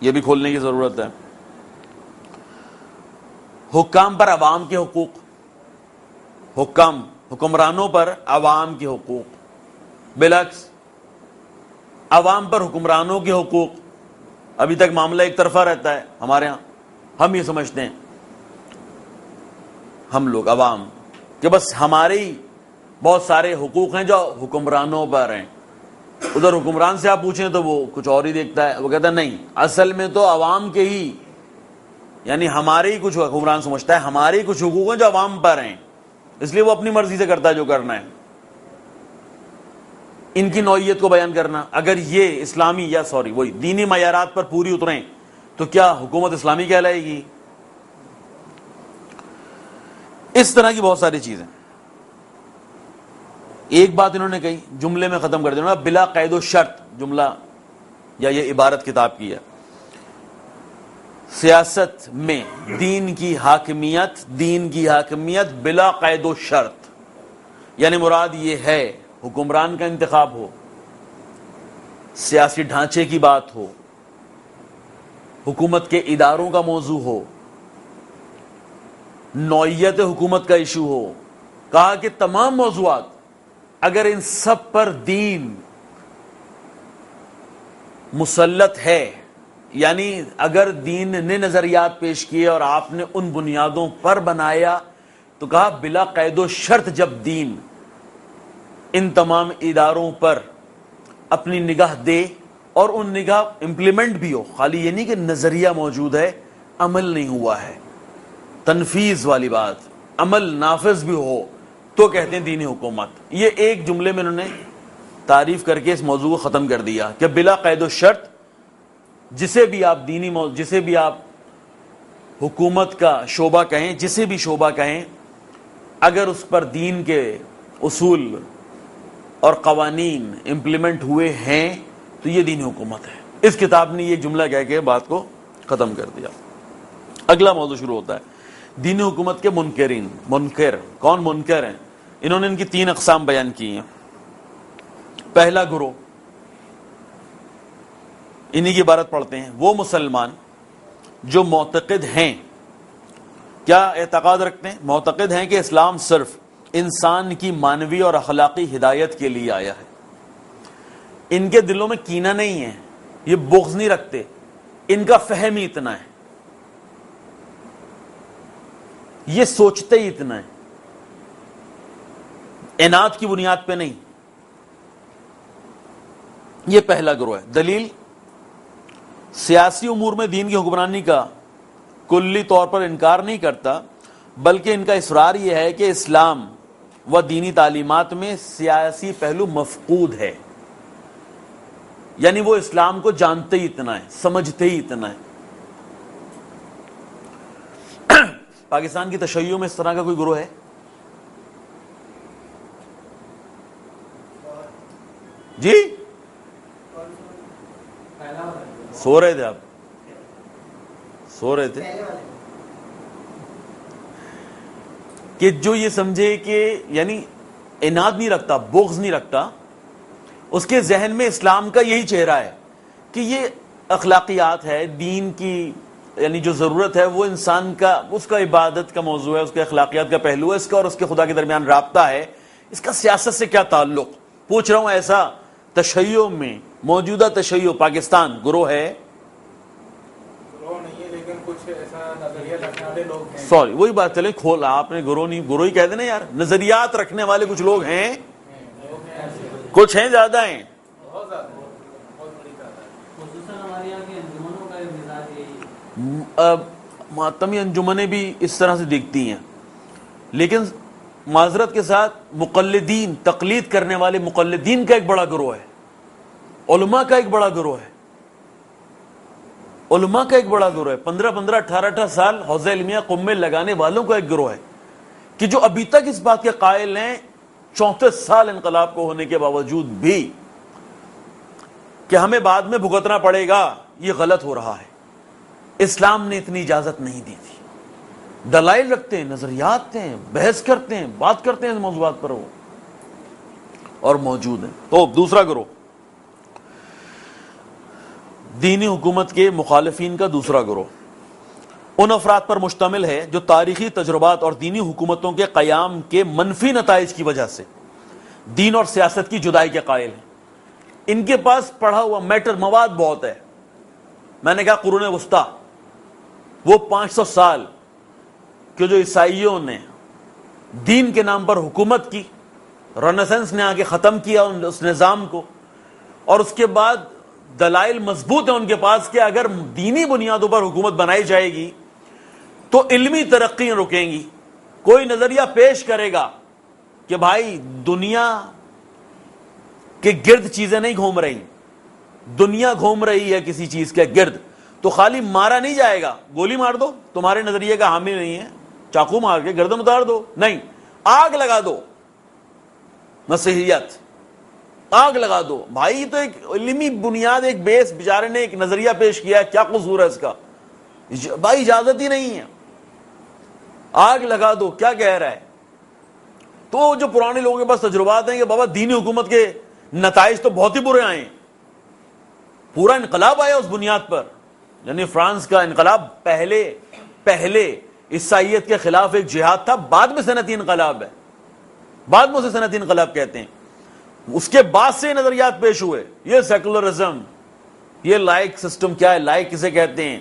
یہ بھی کھولنے کی ضرورت ہے. حکام پر عوام کے حقوق، حکمرانوں پر عوام کے حقوق، بالعکس عوام پر حکمرانوں کے حقوق. ابھی تک معاملہ ایک طرفہ رہتا ہے ہمارے ہاں. ہم یہ سمجھتے ہیں، ہم لوگ عوام، کہ بس ہمارے ہی بہت سارے حقوق ہیں جو حکمرانوں پر ہیں. ادھر حکمران سے آپ پوچھیں تو وہ کچھ اور ہی دیکھتا ہے، وہ کہتا ہے نہیں، اصل میں تو عوام کے ہی، یعنی ہمارے ہی کچھ حکمران سمجھتا ہے ہمارے ہی کچھ حقوق ہیں جو عوام پر ہیں، اس لیے وہ اپنی مرضی سے کرتا ہے جو کرنا ہے. ان کی نوعیت کو بیان کرنا، اگر یہ اسلامی یا وہی دینی معیارات پر پوری اتریں تو کیا حکومت اسلامی کہلائے گی. اس طرح کی بہت ساری چیزیں. ایک بات انہوں نے کہی، جملے میں ختم کر دینا، بلا قید و شرط، جملہ یا یہ عبارت کتاب کی ہے. سیاست میں دین کی حاکمیت بلا قید و شرط، یعنی مراد یہ ہے حکمران کا انتخاب ہو، سیاسی ڈھانچے کی بات ہو، حکومت کے اداروں کا موضوع ہو، نوعیت حکومت کا ایشو ہو. کہا کہ تمام موضوعات اگر ان سب پر دین مسلط ہے، یعنی اگر دین نے نظریات پیش کیے اور آپ نے ان بنیادوں پر بنایا، تو کہا بلا قید و شرط جب دین ان تمام اداروں پر اپنی نگاہ دے اور ان نگاہ امپلیمنٹ بھی ہو، خالی یہ نہیں کہ نظریہ موجود ہے عمل نہیں ہوا ہے، تنفیذ والی بات، عمل نافذ بھی ہو، تو کہتے ہیں دینی حکومت. یہ ایک جملے میں انہوں نے تعریف کر کے اس موضوع کو ختم کر دیا کہ بلا قید و شرط جسے بھی آپ حکومت کا شعبہ کہیں، جسے بھی شعبہ کہیں، اگر اس پر دین کے اصول اور قوانین امپلیمنٹ ہوئے ہیں تو یہ دینی حکومت ہے. اس کتاب نے یہ جملہ کہہ کے بات کو ختم کر دیا. اگلا موضوع شروع ہوتا ہے دینی حکومت کے منکرین. منکر کون منکر ہیں؟ انہوں نے ان کی 3 اقسام بیان کی ہیں. پہلا گروہ، انہی کی عبارت پڑھتے ہیں، وہ مسلمان جو معتقد ہیں، کیا اعتقاد رکھتے ہیں؟ معتقد ہیں کہ اسلام صرف انسان کی مانوی اور اخلاقی ہدایت کے لیے آیا ہے. ان کے دلوں میں کینہ نہیں ہے، یہ بغض نہیں رکھتے، ان کا فہم ہی اتنا ہے، یہ سوچتے ہی اتنا ہے، عناد کی بنیاد پہ نہیں. یہ پہلا گروہ ہے. دلیل، سیاسی امور میں دین کی حکمرانی کا کلی طور پر انکار نہیں کرتا، بلکہ ان کا اصرار یہ ہے کہ اسلام و دینی تعلیمات میں سیاسی پہلو مفقود ہے. یعنی وہ اسلام کو جانتے ہی اتنا ہے، سمجھتے ہی اتنا ہے. پاکستان کی تشیع میں اس طرح کا کوئی گروہ ہے؟ جی سو رہے تھے آپ؟ سو رہے تھے کہ جو یہ سمجھے کہ یعنی عناد نہیں رکھتا، بغض نہیں رکھتا، اس کے ذہن میں اسلام کا یہی چہرہ ہے کہ یہ اخلاقیات ہے، دین کی یعنی جو ضرورت ہے وہ انسان کا، اس کا عبادت کا موضوع ہے، اس کے اخلاقیات کا پہلو ہے، اس کا اور اس کے خدا کے درمیان رابطہ ہے، اس کا سیاست سے کیا تعلق. پوچھ رہا ہوں ایسا تشیع میں، موجودہ تشیع پاکستان گروہ ہے؟ سوری وہی بات چلے کھول، آپ نے گروہ نہیں، گروہ ہی کہہ دینا یار، نظریات رکھنے والے کچھ لوگ ہیں، کچھ ہیں، زیادہ ہیں. ماتمی انجمنیں بھی اس طرح سے دیکھتی ہیں، لیکن معذرت کے ساتھ مقلدین، تقلید کرنے والے مقلدین کا ایک بڑا گروہ ہے، علماء کا ایک بڑا گروہ ہے، علماء کا ایک بڑا گروہ ہے، 15 18 سال حوزہ علمیہ قم میں لگانے والوں کا ایک گروہ ہے کہ جو ابھی تک اس بات کے قائل ہیں 34 سال انقلاب کو ہونے کے باوجود بھی کہ ہمیں بعد میں بھگتنا پڑے گا، یہ غلط ہو رہا ہے۔ اسلام نے اتنی اجازت نہیں دی تھی۔ دلائل رکھتے ہیں، نظریات ہیں، بحث کرتے ہیں، بات کرتے ہیں اس موضوعات پر، وہ اور موجود ہیں۔ تو دوسرا گروہ دینی حکومت کے مخالفین کا دوسرا گروہ ان افراد پر مشتمل ہے جو تاریخی تجربات اور دینی حکومتوں کے قیام کے منفی نتائج کی وجہ سے دین اور سیاست کی جدائی کے قائل ہیں۔ ان کے پاس پڑھا ہوا میٹر، مواد بہت ہے۔ میں نے کہا قرون وسطی، وہ 500 سال کہ جو عیسائیوں نے دین کے نام پر حکومت کی، رنیسنس نے آ کے ختم کیا اس نظام کو، اور اس کے بعد دلائل مضبوط ہیں ان کے پاس کہ اگر دینی بنیادوں پر حکومت بنائی جائے گی تو علمی ترقی رکیں گی۔ کوئی نظریہ پیش کرے گا کہ بھائی دنیا کے گرد چیزیں نہیں گھوم رہی، دنیا گھوم رہی ہے کسی چیز کے گرد، تو خالی مارا نہیں جائے گا، گولی مار دو تمہارے نظریے کا حامی نہیں ہے، چاقو مار کے گردن اتار دو، نہیں، آگ لگا دو، مسیحیت آگ لگا دو۔ بھائی یہ تو ایک علمی بنیاد، ایک بیس، بیچارے نے ایک نظریہ پیش کیا ہے، کیا قصور ہے اس کا؟ بھائی اجازت ہی نہیں ہے، آگ لگا دو، کیا کہہ رہا ہے؟ تو جو پرانے لوگوں کے پاس تجربات ہیں کہ بابا دینی حکومت کے نتائج تو بہت ہی برے آئے ہیں، پورا انقلاب آیا اس بنیاد پر، یعنی فرانس کا انقلاب پہلے عیسائیت کے خلاف ایک جہاد تھا، بعد میں صنعتی انقلاب ہے، بعد میں اسے صنعتی انقلاب کہتے ہیں۔ اس کے بعد سے نظریات پیش ہوئے، یہ سیکولرزم، یہ لائک سسٹم کیا ہے، لائک کسے کہتے ہیں،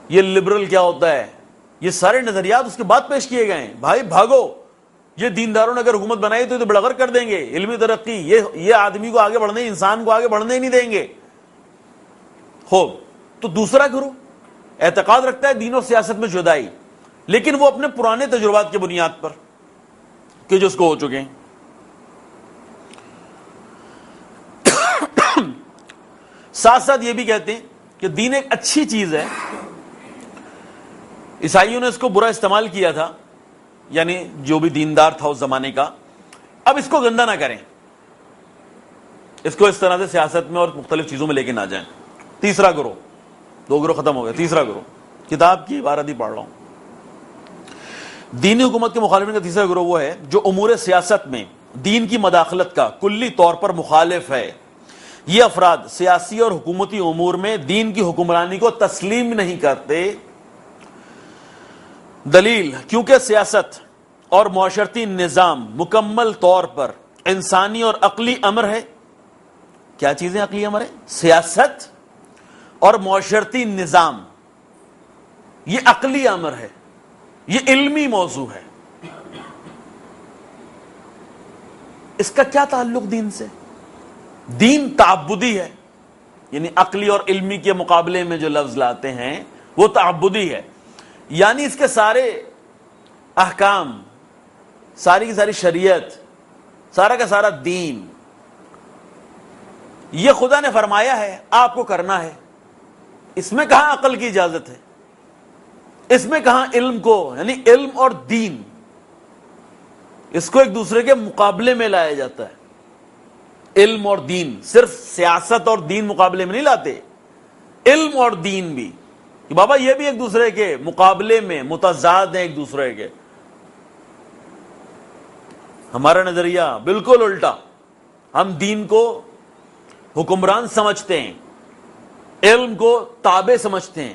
یہ لبرل کیا ہوتا ہے، یہ سارے نظریات اس کے بعد پیش کیے گئے ہیں۔ بھائی بھاگو، یہ دینداروں نے اگر حکومت بنائی تو یہ بڑغر کر دیں گے، علمی ترقی یہ آدمی کو آگے بڑھنے، انسان کو آگے بڑھنے ہی نہیں دیں گے۔ خوب، تو دوسرا گروہ اعتقاد رکھتا ہے دین اور سیاست میں جدائی، لیکن وہ اپنے پرانے تجربات کی بنیاد پر کہ جو اس کو ہو چکے ہیں۔ ساتھ ساتھ یہ بھی کہتے ہیں کہ دین ایک اچھی چیز ہے، عیسائیوں نے اس کو برا استعمال کیا تھا، یعنی جو بھی دیندار تھا اس زمانے کا، اب اس کو گندہ نہ کریں، اس کو اس طرح سے سیاست میں اور مختلف چیزوں میں لے کے نہ جائیں۔ تیسرا گروہ، دو گروہ ختم ہو گئے، تیسرا گروہ کتاب کی عبارت ہی پڑھ رہا ہوں۔ دینی حکومت کے مخالفین کا تیسرا گروہ وہ ہے جو امور سیاست میں دین کی مداخلت کا کلی طور پر مخالف ہے۔ یہ افراد سیاسی اور حکومتی امور میں دین کی حکمرانی کو تسلیم نہیں کرتے۔ دلیل، کیونکہ سیاست اور معاشرتی نظام مکمل طور پر انسانی اور عقلی امر ہے۔ کیا چیزیں عقلی امر ہے؟ سیاست اور معاشرتی نظام، یہ عقلی امر ہے، یہ علمی موضوع ہے۔ اس کا کیا تعلق دین سے؟ دین تعبدی ہے، یعنی عقلی اور علمی کے مقابلے میں جو لفظ لاتے ہیں وہ تعبدی ہے، یعنی اس کے سارے احکام، ساری کی ساری شریعت، سارا کا سارا دین یہ خدا نے فرمایا ہے آپ کو کرنا ہے۔ اس میں کہاں عقل کی اجازت ہے؟ اس میں کہاں علم کو، یعنی علم اور دین اس کو ایک دوسرے کے مقابلے میں لایا جاتا ہے۔ علم اور دین، صرف سیاست اور دین مقابلے میں نہیں لاتے، علم اور دین بھی، کہ بابا یہ بھی ایک دوسرے کے مقابلے میں متضاد ہیں ایک دوسرے کے۔ ہمارا نظریہ بالکل الٹا، ہم دین کو حکمران سمجھتے ہیں، علم کو تابع سمجھتے ہیں،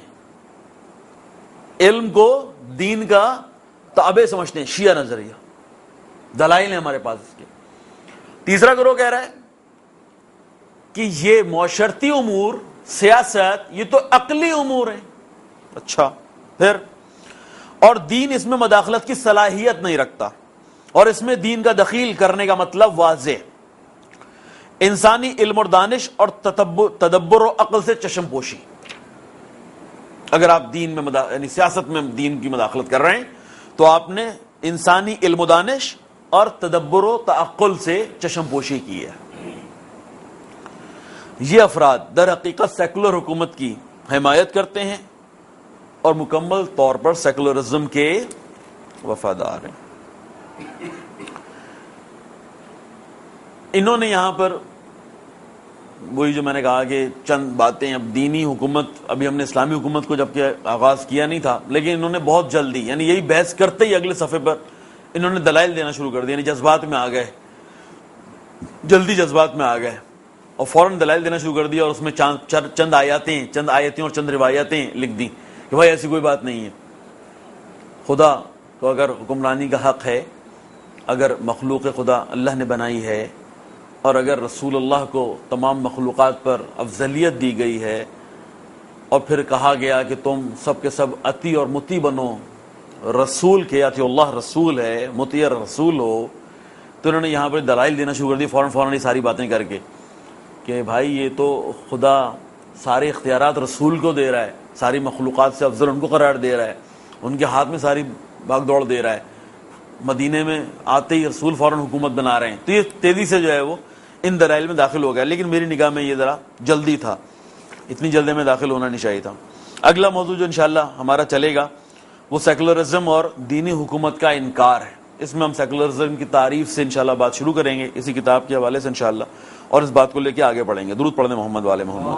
علم کو دین کا تابع سمجھتے ہیں، شیعہ نظریہ۔ دلائل ہیں ہمارے پاس اس کے۔ تیسرا گروہ کہہ رہا ہے کہ یہ معاشرتی امور، سیاست، یہ تو عقلی امور ہیں۔ اچھا، پھر اور دین اس میں مداخلت کی صلاحیت نہیں رکھتا، اور اس میں دین کا دخیل کرنے کا مطلب واضح، انسانی علم اور دانش اور تدبر و عقل سے چشم پوشی۔ اگر آپ دین میں یعنی سیاست میں دین کی مداخلت کر رہے ہیں تو آپ نے انسانی علم و دانش اور تدبر و تعقل سے چشم پوشی کی ہے. یہ افراد در حقیقت سیکولر حکومت کی حمایت کرتے ہیں اور مکمل طور پر سیکولرزم کے وفادار ہیں. انہوں نے یہاں پر وہی جو میں نے کہا کہ چند باتیں، اب دینی حکومت، ابھی ہم نے اسلامی حکومت کو جبکہ آغاز کیا نہیں تھا، لیکن انہوں نے بہت جلدی، یعنی یہی بحث کرتے ہی اگلے صفحے پر انہوں نے دلائل دینا شروع کر دیا، یعنی جذبات میں آ گئے، جلدی جذبات میں آ گئے اور فوراً دلائل دینا شروع کر دیا، اور اس میں چند آیتیں اور چند روایتیں لکھ دیں کہ بھائی ایسی کوئی بات نہیں ہے. خدا کو اگر حکمرانی کا حق ہے، اگر مخلوق خدا اللہ نے بنائی ہے، اور اگر رسول اللہ کو تمام مخلوقات پر افضلیت دی گئی ہے، اور پھر کہا گیا کہ تم سب کے سب اطیع اور مطیع بنو رسول کے، اطیع اللہ رسول ہے، مطیع رسول ہو، تو انہوں نے یہاں پر دلائل دینا شروع کر دی فوراً یہ ساری باتیں کر کے کہ بھائی یہ تو خدا سارے اختیارات رسول کو دے رہا ہے، ساری مخلوقات سے افضل ان کو قرار دے رہا ہے، ان کے ہاتھ میں ساری بھاگ دوڑ دے رہا ہے، مدینے میں آتے ہی رسول فوراً حکومت بنا رہے ہیں. تو یہ تیزی سے جو ہے وہ ان دلائل میں داخل ہو گیا، لیکن میری نگاہ میں یہ ذرا جلدی تھا، اتنی جلدی میں داخل ہونا نہیں چاہیے تھا. اگلا موضوع جو انشاءاللہ ہمارا چلے گا وہ سیکولرزم اور دینی حکومت کا انکار ہے. اس میں ہم سیکولرزم کی تعریف سے انشاءاللہ بات شروع کریں گے، اسی کتاب کے حوالے سے انشاءاللہ، اور اس بات کو لے کے آگے بڑھیں گے. درود پڑھنے محمد والے محمد.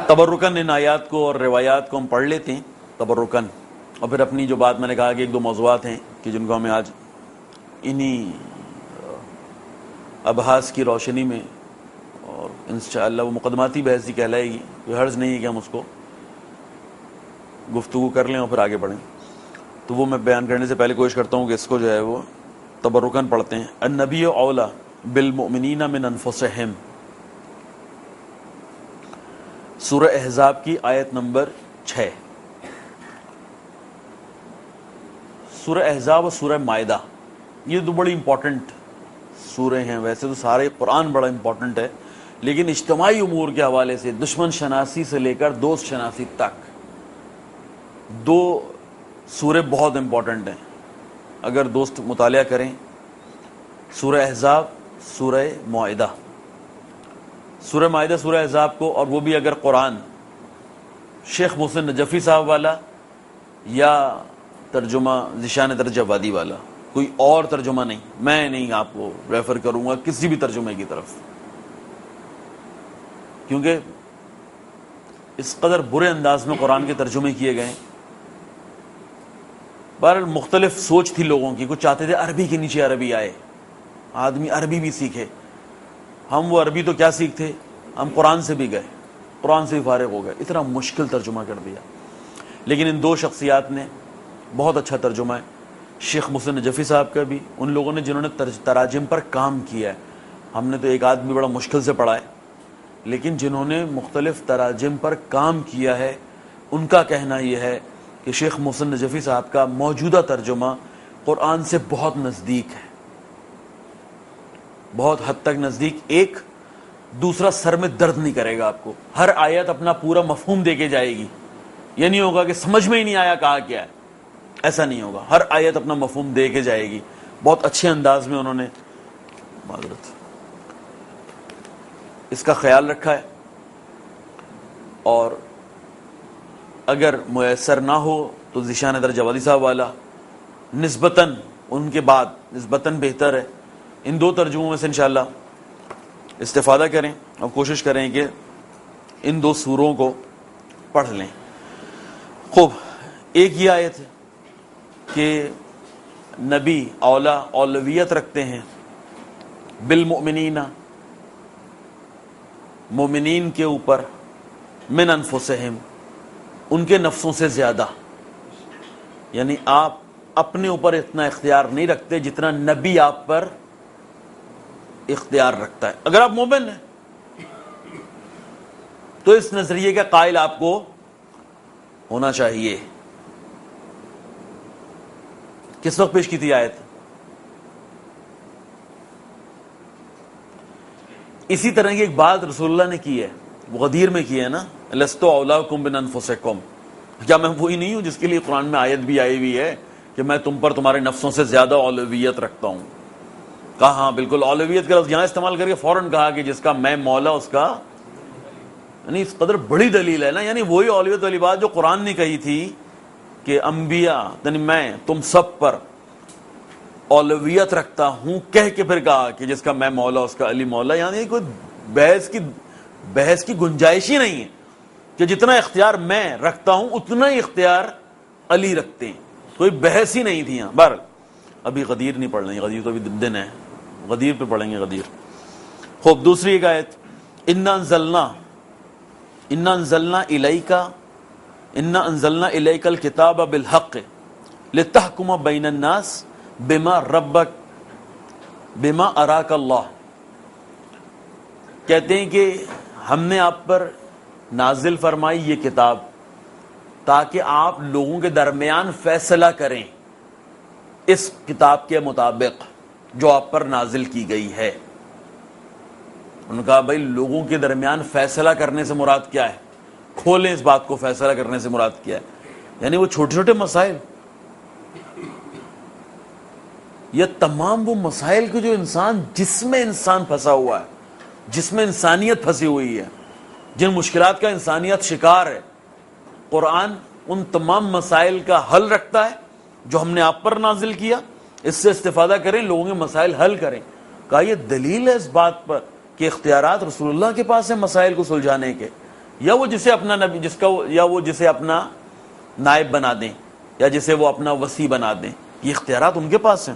تبرکن ان آیات کو اور روایات کو ہم پڑھ لیتے ہیں تبرکن، اور پھر اپنی جو بات میں نے کہا کہ ایک دو موضوعات ہیں کہ جن کو ہمیں آج انہی ابحاث کی روشنی میں، اور انشاءاللہ وہ مقدماتی بحث ہی کہلائے گی، کوئی حرج نہیں ہے کہ ہم اس کو گفتگو کر لیں اور پھر آگے بڑھیں. تو وہ میں بیان کرنے سے پہلے کوشش کرتا ہوں کہ اس کو جو ہے وہ تبرکن پڑھتے ہیں. النبی اولا بالمؤمنین من انفسہم، سورہ احزاب کی آیت نمبر 6. سورہ احزاب اور سورہ مائدہ یہ دو بڑی امپورٹنٹ سورے ہیں. ویسے تو سارے قرآن بڑا امپورٹنٹ ہے، لیکن اجتماعی امور کے حوالے سے دشمن شناسی سے لے کر دوست شناسی تک دو سورے بہت امپورٹنٹ ہیں. اگر دوست مطالعہ کریں سورہ احزاب، سورہ مائدہ، سورہ مائدہ، سورہ احزاب کو، اور وہ بھی اگر قرآن شیخ محسن نجفی صاحب والا یا ترجمہ ذیشان درجہ وادی والا، کوئی اور ترجمہ نہیں، میں نہیں آپ کو ریفر کروں گا کسی بھی ترجمے کی طرف، کیونکہ اس قدر برے انداز میں قرآن کے ترجمے کیے گئے. بہرحال مختلف سوچ تھی لوگوں کی، کچھ چاہتے تھے عربی کے نیچے عربی آئے، آدمی عربی بھی سیکھے. ہم وہ عربی تو کیا سیکھتے، ہم قرآن سے بھی گئے، قرآن سے بھی فارغ ہو گئے، اتنا مشکل ترجمہ کر دیا. لیکن ان دو شخصیات نے بہت اچھا ترجمہ ہے، شیخ محسن نجفی صاحب کا بھی، ان لوگوں نے جنہوں نے تراجم پر کام کیا ہے. ہم نے تو ایک آدمی بڑا مشکل سے پڑھا ہے، لیکن جنہوں نے مختلف تراجم پر کام کیا ہے ان کا کہنا یہ ہے کہ شیخ محسن نجفی صاحب کا موجودہ ترجمہ قرآن سے بہت نزدیک ہے، بہت حد تک نزدیک. ایک دوسرا سر میں درد نہیں کرے گا آپ کو، ہر آیت اپنا پورا مفہوم دے کے جائے گی. یہ نہیں ہوگا کہ سمجھ میں ہی نہیں آیا کہا کیا ہے، ایسا نہیں ہوگا، ہر آیت اپنا مفہوم دے کے جائے گی. بہت اچھے انداز میں انہوں نے اس کا خیال رکھا ہے. اور اگر میسر نہ ہو تو ذیشان درجہ وادی صاحب والا نسبتاً ان کے بعد نسبتاً بہتر ہے. ان دو ترجموں میں سے انشاءاللہ استفادہ کریں اور کوشش کریں کہ ان دو سوروں کو پڑھ لیں. خوب، ایک یہ آیت ہے کہ نبی اولا اولویت رکھتے ہیں بالمؤمنین، مومنین کے اوپر، من انفسہم، ان کے نفسوں سے زیادہ. یعنی آپ اپنے اوپر اتنا اختیار نہیں رکھتے جتنا نبی آپ پر اختیار رکھتا ہے. اگر آپ مومن ہیں تو اس نظریے کا قائل آپ کو ہونا چاہیے. کس وقت پیش کی تھی آیت؟ اسی طرح کی ایک بات رسول اللہ نے کی ہے غدیر میں کی ہے نا، لستو اولاکم من انفسکم، کیا میں وہی نہیں ہوں جس کے لیے قرآن میں آیت بھی آئی ہوئی ہے کہ میں تم پر تمہارے نفسوں سے زیادہ اولویت رکھتا ہوں؟ کہا ہاں بالکل، اولویت کا لفظ یہاں استعمال کر کے فوراً کہا کہ جس کا میں مولا اس کا، یعنی اس قدر بڑی دلیل ہے نا، یعنی وہی اولویت والی بات جو قرآن نے کہی تھی کہ انبیاء یعنی میں تم سب پر اولویت رکھتا ہوں، کہہ کے پھر کہا کہ جس کا میں مولا اس کا علی مولا، یعنی کوئی بحث کی گنجائش ہی نہیں ہے کہ جتنا اختیار میں رکھتا ہوں اتنا ہی اختیار علی رکھتے ہیں، کوئی بحث ہی نہیں تھی یہاں۔ بہرحال ابھی غدیر نہیں پڑھ لیں گے، غدیر تو ابھی دن ہے، غدیر پہ پڑھیں گے غدیر۔ خوب دوسری ایک آیت، انا انزلنا الیک الکتاب بالحق لتحکم بین الناس بما اراک اللہ، کہتے ہیں کہ ہم نے آپ پر نازل فرمائی یہ کتاب تاکہ آپ لوگوں کے درمیان فیصلہ کریں اس کتاب کے مطابق جو آپ پر نازل کی گئی ہے۔ انہوں نے کہا بھائی لوگوں کے درمیان فیصلہ کرنے سے مراد کیا ہے؟ کھولیں اس بات کو، فیصلہ کرنے سے مراد کیا ہے؟ یعنی وہ چھوٹے چھوٹے مسائل، یہ تمام وہ مسائل کے جو جس میں انسان پھنسا ہوا ہے، جس میں انسانیت پھنسی ہوئی ہے، جن مشکلات کا انسانیت شکار ہے، قرآن ان تمام مسائل کا حل رکھتا ہے جو ہم نے آپ پر نازل کیا، اس سے استفادہ کریں، لوگوں کے مسائل حل کریں۔ کہا یہ دلیل ہے اس بات پر کہ اختیارات رسول اللہ کے پاس ہیں مسائل کو سلجھانے کے، یا وہ جسے اپنا نبی یا وہ جسے اپنا نائب بنا دیں یا جسے وہ اپنا وصی بنا دیں، یہ اختیارات ان کے پاس ہیں۔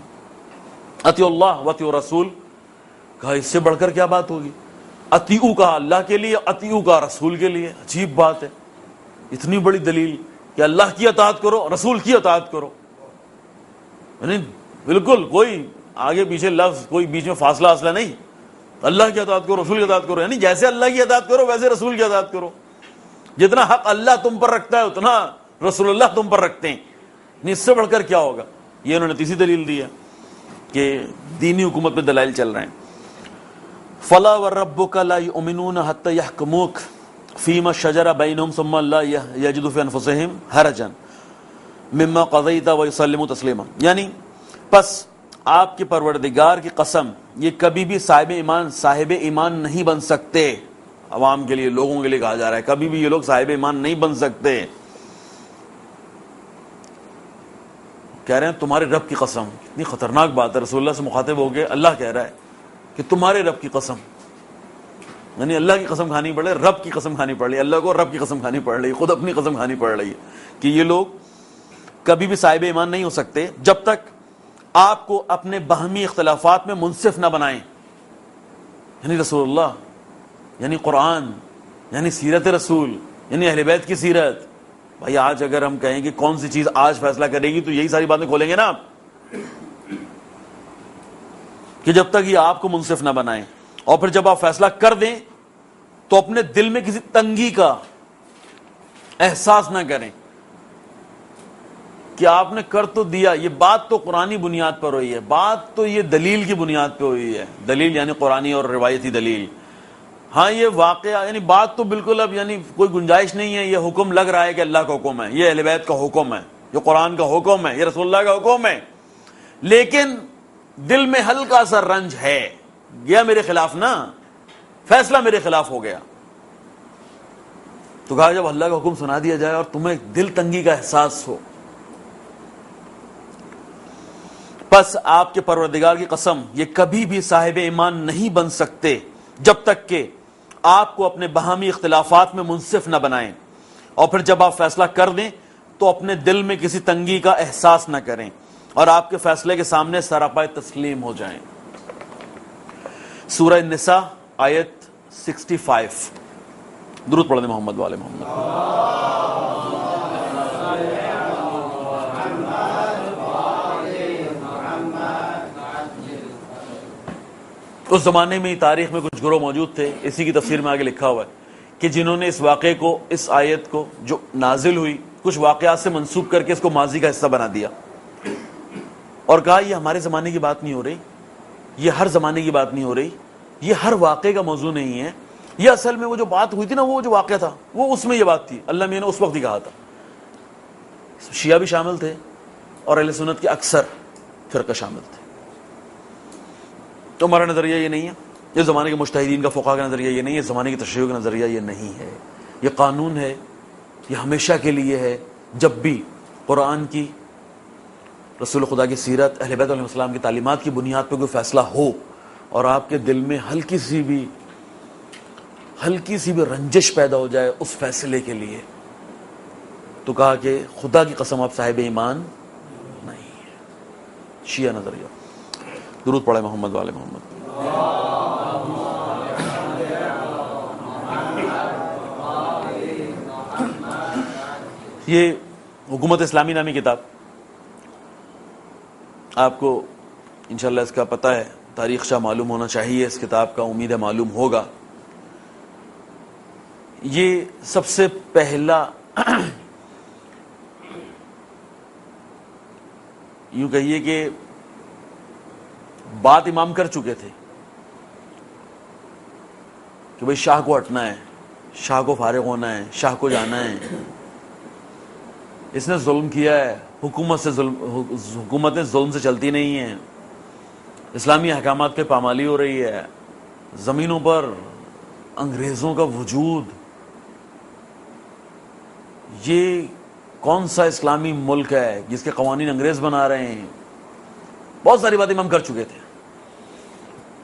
اطیعوا اللہ واطیعوا رسول، کہا اس سے بڑھ کر کیا بات ہوگی؟ اطیعوا کہا اللہ کے لیے، اطیعوا کہا رسول کے لیے، عجیب بات ہے، اتنی بڑی دلیل کہ اللہ کی اطاعت کرو، رسول کی اطاعت کرو، یعنی بالکل کوئی آگے پیچھے لفظ، کوئی بیچ میں فاصلہ نہیں، اللہ کی اطاعت کرو، رسول کی اطاعت کرو، یعنی جیسے اللہ کی اطاعت کرو ویسے رسول کی اطاعت کرو، جتنا حق اللہ تم پر رکھتا ہے اتنا رسول اللہ تم پر رکھتے ہیں، اس سے بڑھ کر کیا ہوگا؟ یہ انہوں نے تیسری دلیل دی ہے کہ دینی حکومت پہ دلائل چل رہے ہیں۔ فلا وربک لا یؤمنون حتی یحکموک فیما شجر بینہم ثم لا یجدوا فی انفسہم حرجا مما قضیت ویسلموا تسلیما، یعنی پس آپ کے پروردگار کی قسم یہ کبھی بھی صاحب ایمان نہیں بن سکتے، عوام کے لیے، لوگوں کے لیے کہا جا رہا ہے، کبھی بھی یہ لوگ صاحب ایمان نہیں بن سکتے۔ کہہ رہے ہیں تمہارے رب کی قسم، اتنی خطرناک بات ہے، رسول اللہ سے مخاطب ہو گئے، اللہ کہہ رہا ہے کہ تمہارے رب کی قسم، یعنی اللہ کی قسم کھانی پڑ رہی، رب کی قسم کھانی پڑ رہی، اللہ کو رب کی قسم کھانی پڑ رہی، خود اپنی قسم کھانی پڑ رہی ہے کہ یہ لوگ کبھی بھی صاحب ایمان نہیں ہو سکتے جب تک آپ کو اپنے باہمی اختلافات میں منصف نہ بنائیں، یعنی رسول اللہ، یعنی قرآن، یعنی سیرت رسول، یعنی اہل بیت کی سیرت۔ بھائی آج اگر ہم کہیں کہ کون سی چیز آج فیصلہ کرے گی تو یہی ساری باتیں کھولیں گے نا آپ، کہ جب تک یہ آپ کو منصف نہ بنائیں، اور پھر جب آپ فیصلہ کر دیں تو اپنے دل میں کسی تنگی کا احساس نہ کریں کہ آپ نے کر تو دیا۔ یہ بات تو قرآنی بنیاد پر ہوئی ہے، بات تو یہ دلیل کی بنیاد پہ ہوئی ہے، دلیل یعنی قرآنی اور روایتی دلیل۔ ہاں یہ واقعہ یعنی بات تو بالکل اب یعنی کوئی گنجائش نہیں ہے، یہ حکم لگ رہا ہے کہ اللہ کا حکم ہے، یہ اہل بیت کا حکم ہے، یہ قرآن کا حکم ہے، یہ رسول اللہ کا حکم ہے، لیکن دل میں ہلکا سا رنج ہے، گیا میرے خلاف نا، فیصلہ میرے خلاف ہو گیا۔ تو کہا جب اللہ کا حکم سنا دیا جائے اور تمہیں دل تنگی کا احساس ہو، پس آپ کے پروردگار کی قسم یہ کبھی بھی صاحب ایمان نہیں بن سکتے جب تک کہ آپ کو اپنے باہمی اختلافات میں منصف نہ بنائیں، اور پھر جب آپ فیصلہ کر دیں تو اپنے دل میں کسی تنگی کا احساس نہ کریں اور آپ کے فیصلے کے سامنے سراپائے تسلیم ہو جائیں۔ سورہ النساء آیت 65، درود پڑھنے محمد والے محمد۔ اس زمانے میں تاریخ میں کچھ گروہ موجود تھے، اسی کی تفسیر میں آگے لکھا ہوا ہے کہ جنہوں نے اس واقعے کو، اس آیت کو جو نازل ہوئی کچھ واقعات سے منسوب کر کے اس کو ماضی کا حصہ بنا دیا اور کہا یہ ہمارے زمانے کی بات نہیں ہو رہی، یہ ہر زمانے کی بات نہیں ہو رہی، یہ ہر واقعے کا موضوع نہیں ہے، یہ اصل میں وہ جو بات ہوئی تھی نا، وہ جو واقعہ تھا وہ اس میں یہ بات تھی، اللہ میاں نے اس وقت ہی کہا تھا. شیعہ بھی شامل تھے اور اہل سنت کے اکثر فرقہ شامل تھے. تو ہمارا نظریہ یہ نہیں ہے، یہ زمانے کے مجتہدین کا فقہا کا نظریہ یہ نہیں ہے، زمانے کی تشریح کا نظریہ یہ نہیں ہے. یہ قانون ہے، یہ ہمیشہ کے لیے ہے. جب بھی قرآن کی، رسول خدا کی سیرت، اہل بیت علیہ السلام کی تعلیمات کی بنیاد پہ کوئی فیصلہ ہو اور آپ کے دل میں ہلکی سی بھی رنجش پیدا ہو جائے اس فیصلے کے لیے، تو کہا کہ خدا کی قسم آپ صاحب ایمان نہیں ہے. شیعہ نظریہ. درود پڑھے محمد والے محمد. یہ حکومت اسلامی نامی کتاب، آپ کو انشاءاللہ اس کا پتہ ہے، تاریخ شاہ معلوم ہونا چاہیے اس کتاب کا، امید ہے معلوم ہوگا. یہ سب سے پہلا یوں کہیے کہ بات امام کر چکے تھے کہ بھئی شاہ کو ہٹنا ہے، شاہ کو فارغ ہونا ہے، شاہ کو جانا ہے. اس نے ظلم کیا ہے، حکومتیں ظلم سے چلتی نہیں ہیں، اسلامی احکامات پہ پامالی ہو رہی ہے، زمینوں پر انگریزوں کا وجود، یہ کون سا اسلامی ملک ہے جس کے قوانین انگریز بنا رہے ہیں. بہت ساری باتیں ہم کر چکے تھے.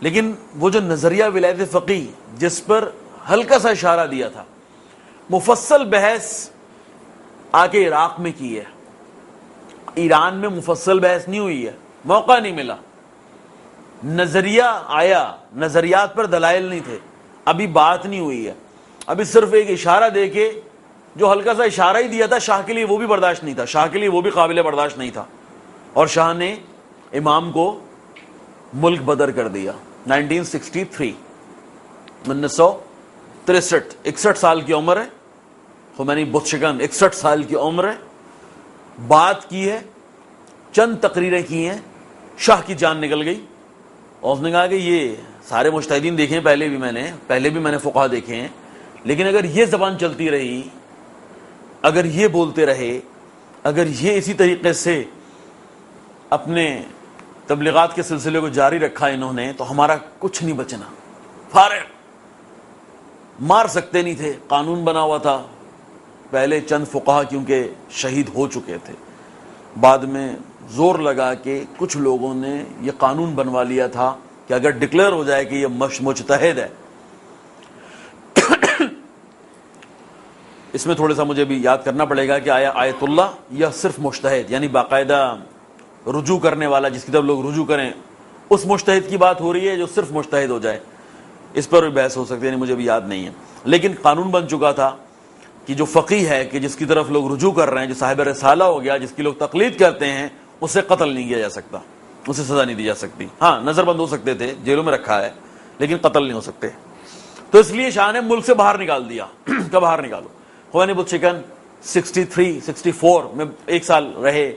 لیکن وہ جو نظریہ ولایت فقیہ جس پر ہلکا سا اشارہ دیا تھا، مفصل بحث آ کے عراق میں کی ہے. ایران میں مفصل بحث نہیں ہوئی ہے، موقع نہیں ملا. نظریہ آیا، نظریات پر دلائل نہیں تھے، ابھی بات نہیں ہوئی ہے. ابھی صرف ایک اشارہ دے کے، جو ہلکا سا اشارہ ہی دیا تھا، شاہ کے لیے وہ بھی برداشت نہیں تھا، شاہ کے لیے وہ بھی قابل برداشت نہیں تھا، اور شاہ نے امام کو ملک بدر کر دیا. 1963 1963 61 سال کی عمر ہے خمینی بت شکن، 61 سال کی عمر ہے. بات کی ہے، چند تقریریں کی ہیں، شاہ کی جان نکل گئی. اور اس نے کہا کہ یہ سارے مجتہدین دیکھیں، پہلے بھی میں نے فقہا دیکھے ہیں، لیکن اگر یہ زبان چلتی رہی، اگر یہ بولتے رہے، اگر یہ اسی طریقے سے اپنے تبلیغات کے سلسلے کو جاری رکھا انہوں نے، تو ہمارا کچھ نہیں بچنا. فارغ، مار سکتے نہیں تھے، قانون بنا ہوا تھا. پہلے چند فقہا کیونکہ شہید ہو چکے تھے، بعد میں زور لگا کے کچھ لوگوں نے یہ قانون بنوا لیا تھا کہ اگر ڈکلیئر ہو جائے کہ یہ مجتہد ہے. اس میں تھوڑا سا مجھے بھی یاد کرنا پڑے گا کہ آیا آیت اللہ یا صرف مجتہد، یعنی باقاعدہ رجوع کرنے والا، جس کی طرف لوگ رجوع کریں، اس مجتہد کی بات ہو رہی ہے جو صرف مجتہد ہو جائے. اس پر بھی بحث ہو سکتی ہے، یعنی مجھے بھی یاد نہیں ہے. لیکن قانون بن چکا تھا کہ جو فقیہ ہے، کہ جس کی طرف لوگ رجوع کر رہے ہیں، جو صاحب رسالہ ہو گیا، جس کی لوگ تقلید کرتے ہیں، اسے قتل نہیں کیا جا سکتا، اسے سزا نہیں دی جا سکتی. ہاں، نظر بند ہو سکتے تھے، جیلوں میں رکھا ہے، لیکن قتل نہیں ہو سکتے. تو اس لیے شاہ نے ملک سے باہر نکال دیا. کب باہر نکالو؟ خوانی بت شکن 63 64 میں 1 سال رہے.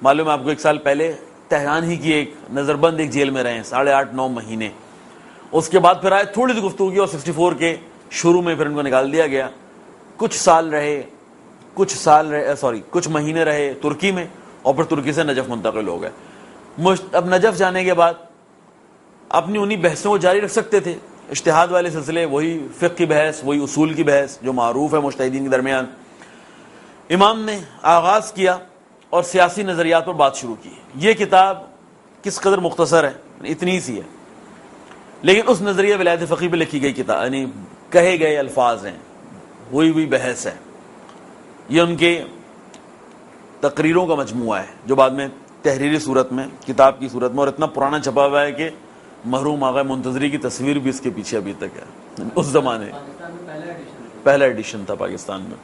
معلوم ہے آپ کو، 1 سال پہلے تہران ہی کی ایک نظر بند ایک جیل میں رہے 8.5 9 مہینے. اس کے بعد پھر آئے، تھوڑی سی گفتگو کی، اور 64 کے شروع میں پھر ان کو نکال دیا گیا. کچھ مہینے رہے ترکی میں، اور پھر ترکی سے نجف منتقل ہو گئے. اب نجف جانے کے بعد اپنی انہی بحثوں کو جاری رکھ سکتے تھے، اجتہاد والے سلسلے، وہی فقہ کی بحث، وہی اصول کی بحث جو معروف ہے مجتہدین کے درمیان. امام نے آغاز کیا اور سیاسی نظریات پر بات شروع کی. یہ کتاب کس قدر مختصر ہے، اتنی سی ہے، لیکن اس نظریہ ولایت فقیہ پہ لکھی گئی کتاب، یعنی کہے گئے الفاظ ہیں، ہوئی بحث ہے. یہ ان کے تقریروں کا مجموعہ ہے جو بعد میں تحریری صورت میں، کتاب کی صورت میں، اور اتنا پرانا چھپا ہوا ہے کہ مرحوم آغا منتظری کی تصویر بھی اس کے پیچھے ابھی تک ہے. اس زمانے پہلا ایڈیشن تھا پاکستان میں،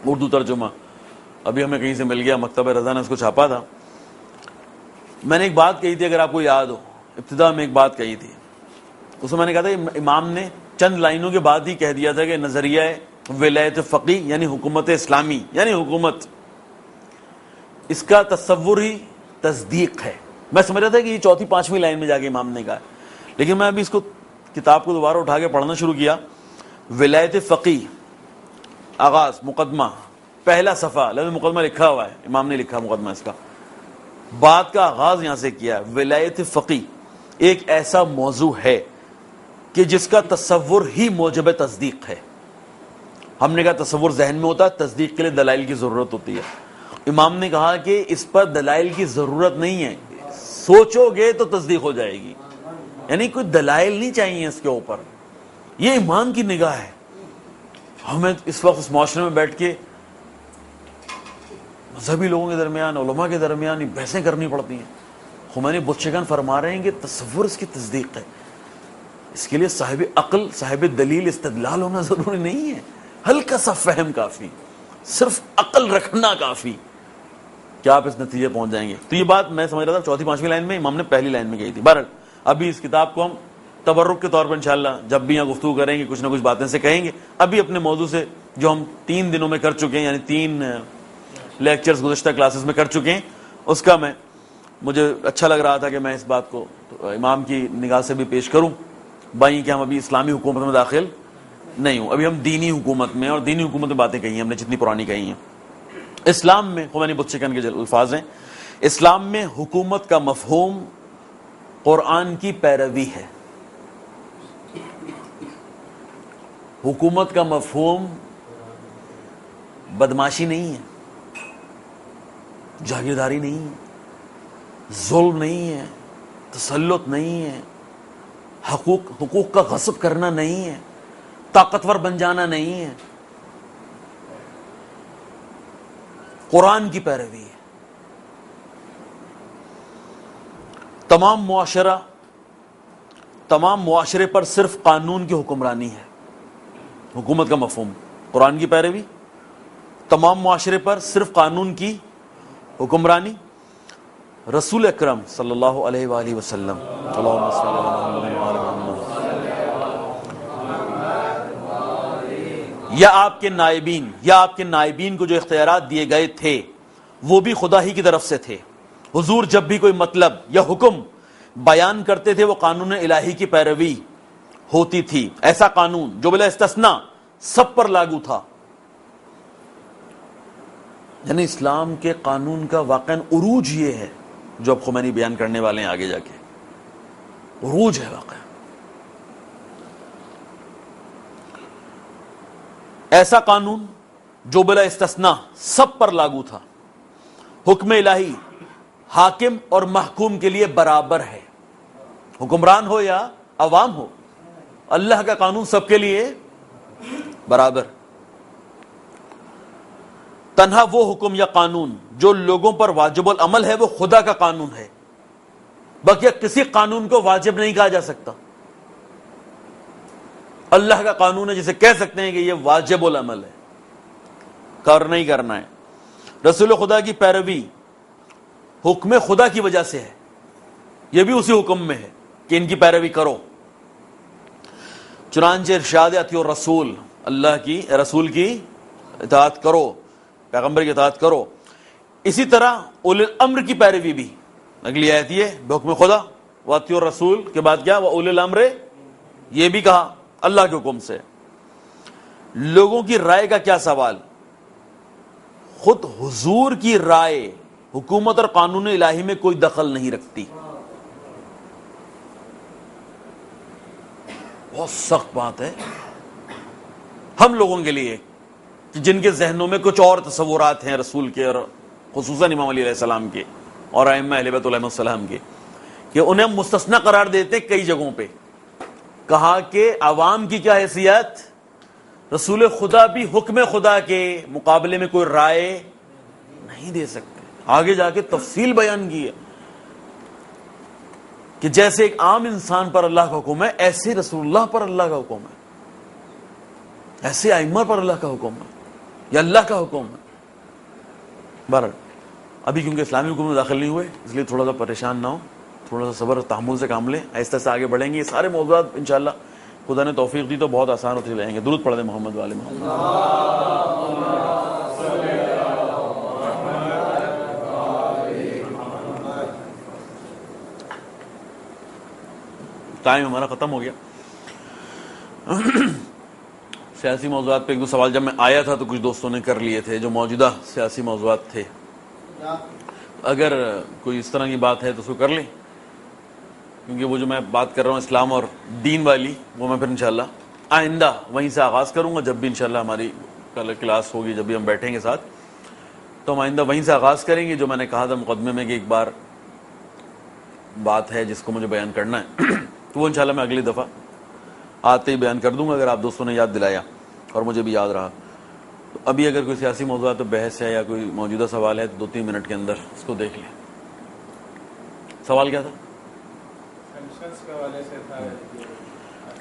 اردو ترجمہ. ابھی ہمیں کہیں سے مل گیا، مکتبہ رضا نے اس کو چھاپا تھا. میں نے ایک بات کہی تھی، اگر آپ کو یاد ہو، ابتدا میں ایک بات کہی تھی، اس میں میں نے کہا تھا امام نے چند لائنوں کے بعد ہی کہہ دیا تھا کہ نظریہ ولایت فقیہ یعنی حکومت اسلامی، یعنی حکومت، اس کا تصور ہی تصدیق ہے. میں سمجھ رہا تھا کہ یہ 4 5ویں لائن میں جا کے امام نے کہا، لیکن میں ابھی اس کو کتاب کو دوبارہ اٹھا کے پڑھنا شروع کیا ولایت فقی، آغاز، مقدمہ، پہلا صفحہ، لفظ مقدمہ لکھا ہوا ہے، امام نے لکھا مقدمہ اس کا، بات کا آغاز یہاں سے کیا. ولایت فقی ایک ایسا موضوع ہے کہ جس کا تصور ہی موجب تصدیق ہے. ہم نے کہا تصور ذہن میں ہوتا ہے، تصدیق کے لیے دلائل کی ضرورت ہوتی ہے. امام نے کہا کہ اس پر دلائل کی ضرورت نہیں ہے، سوچو گے تو تصدیق ہو جائے گی. یعنی کوئی دلائل نہیں چاہیے اس کے اوپر. یہ امام کی نگاہ ہے. ہمیں اس وقت اس معاشرے میں بیٹھ کے مذہبی لوگوں کے درمیان، علماء کے درمیان بحثیں کرنی پڑتی ہیں. خمینی بتشگن فرما رہے ہیں کہ تصور اس کی تصدیق ہے. اس کے لیے صاحب عقل، صاحب دلیل، استدلال ہونا ضروری نہیں ہے، ہلکا سا فہم کافی، صرف عقل رکھنا کافی کہ آپ اس نتیجے پہنچ جائیں گے. تو یہ بات میں سمجھ رہا تھا چوتھی پانچویں لائن میں، امام نے پہلی لائن میں کہی تھی. بہرحال ابھی اس کتاب کو ہم تبرک کے طور پر انشاءاللہ جب بھی یہاں گفتگو کریں گے کچھ نہ کچھ باتیں سے کہیں گے. ابھی اپنے موضوع سے جو ہم 3 دنوں میں کر چکے ہیں، یعنی 3 لیکچرز گزشتہ کلاسز میں کر چکے ہیں، اس کا مجھے اچھا لگ رہا تھا کہ میں اس بات کو امام کی نگاہ سے بھی پیش کروں. بھائی کہ ہم ابھی اسلامی حکومت میں داخل نہیں ہوں، ابھی ہم دینی حکومت میں، اور دینی حکومت میں باتیں کہی ہیں ہم نے جتنی پرانی کہی ہیں. اسلام میں، خمینی بتشگن کے جو الفاظ ہیں، اسلام میں حکومت کا مفہوم قرآن کی پیروی ہے. حکومت کا مفہوم بدماشی نہیں ہے، جاگیرداری نہیں ہے، ظلم نہیں ہے، تسلط نہیں ہے، حقوق کا غصب کرنا نہیں ہے، طاقتور بن جانا نہیں ہے. قرآن کی پیروی ہے. تمام معاشرے پر صرف قانون کی حکمرانی ہے. حکومت کا مفہوم قرآن کی پیروی، تمام معاشرے پر صرف قانون کی حکمرانی. رسول اکرم صلی اللہ علیہ وآلہ وسلم، اللہم صلی علی محمد وعلی محمد، یا آپ کے نائبین کو جو اختیارات دیے گئے تھے وہ بھی خدا ہی کی طرف سے تھے. حضور جب بھی کوئی مطلب یا حکم بیان کرتے تھے وہ قانون الہی کی پیروی ہوتی تھی. ایسا قانون جو بلا استثناء سب پر لاگو تھا. یعنی اسلام کے قانون کا واقعاً عروج یہ ہے جو اب خمینی بیان کرنے والے ہیں آگے جا کے. عروج ہے واقعا. ایسا قانون جو بلا استثناء سب پر لاگو تھا. حکم الہی حاکم اور محکوم کے لیے برابر ہے. حکمران ہو یا عوام ہو، اللہ کا قانون سب کے لیے برابر. تنہا وہ حکم یا قانون جو لوگوں پر واجب العمل ہے وہ خدا کا قانون ہے. باقی کسی قانون کو واجب نہیں کہا جا سکتا. اللہ کا قانون ہے جسے کہہ سکتے ہیں کہ یہ واجب العمل ہے، کرنا ہی کرنا ہے. رسول خدا کی پیروی حکم خدا کی وجہ سے ہے، یہ بھی اسی حکم میں ہے کہ ان کی پیروی کرو. چنانچہ ارشاد اطیعوا الرسول، اللہ کی رسول کی اطاعت کرو، پیغمبر کی اطاعت کرو. اسی طرح اولی الامر کی پیروی بھی. اگلی آیت یہ بحکم خدا، واطیعوا الرسول کے بعد کیا، واولی الامر، یہ بھی کہا اللہ کے حکم سے. لوگوں کی رائے کا کیا سوال، خود حضور کی رائے حکومت اور قانون الہی میں کوئی دخل نہیں رکھتی. بہت سخت بات ہے ہم لوگوں کے لیے جن کے ذہنوں میں کچھ اور تصورات ہیں رسول کے، اور خصوصاً امام علی علیہ السلام کے اور ائمہ اہل بیت علیہ السلام کے، کہ انہیں ہم مستثنی قرار دیتے ہیں. کئی جگہوں پہ کہا کہ عوام کی کیا حیثیت، رسول خدا بھی حکم خدا کے مقابلے میں کوئی رائے نہیں دے سکتے. آگے جا کے تفصیل بیان کی ہے کہ جیسے ایک عام انسان پر اللہ کا حکم ہے، ایسے رسول اللہ پر اللہ کا حکم ہے، ایسے ائمہ پر اللہ کا حکم ہے، یا اللہ کا حکم ہے. بہرحال ابھی کیونکہ اسلامی حکومت میں داخل نہیں ہوئے اس لیے تھوڑا سا پریشان نہ ہو، تھوڑا سا صبر تحمل سے کام لیں، آہستہ سے آگے بڑھیں گے. یہ سارے موضوعات انشاءاللہ خدا نے توفیق دی تو بہت آسان ہوتے رہیں گے. درود پڑھ دیں محمد والے محمد. ٹائم ہمارا ختم ہو گیا. سیاسی موضوعات پہ ایک دو سوال جب میں آیا تھا تو کچھ دوستوں نے کر لیے تھے جو موجودہ سیاسی موضوعات تھے. اگر کوئی اس طرح کی بات ہے تو اس کو کر لیں, کیونکہ وہ جو میں بات کر رہا ہوں اسلام اور دین والی, وہ میں پھر انشاءاللہ آئندہ وہیں سے آغاز کروں گا. جب بھی انشاءاللہ ہماری کل کلاس ہوگی, جب بھی ہم بیٹھیں گے ساتھ, تو ہم آئندہ وہیں سے آغاز کریں گے. جو میں نے کہا تھا مقدمے میں کہ ایک بار بات ہے جس کو مجھے بیان کرنا ہے, تو وہ انشاءاللہ میں اگلی دفعہ آتے ہی بیان کر دوں گا, اگر آپ دوستوں نے یاد دلایا اور مجھے بھی یاد رہا. تو ابھی اگر کوئی سیاسی موضوعات پہ بحث ہے یا کوئی موجودہ سوال ہے تو 2-3 منٹ کے اندر اس کو دیکھ لیں. سوال کیا تھا؟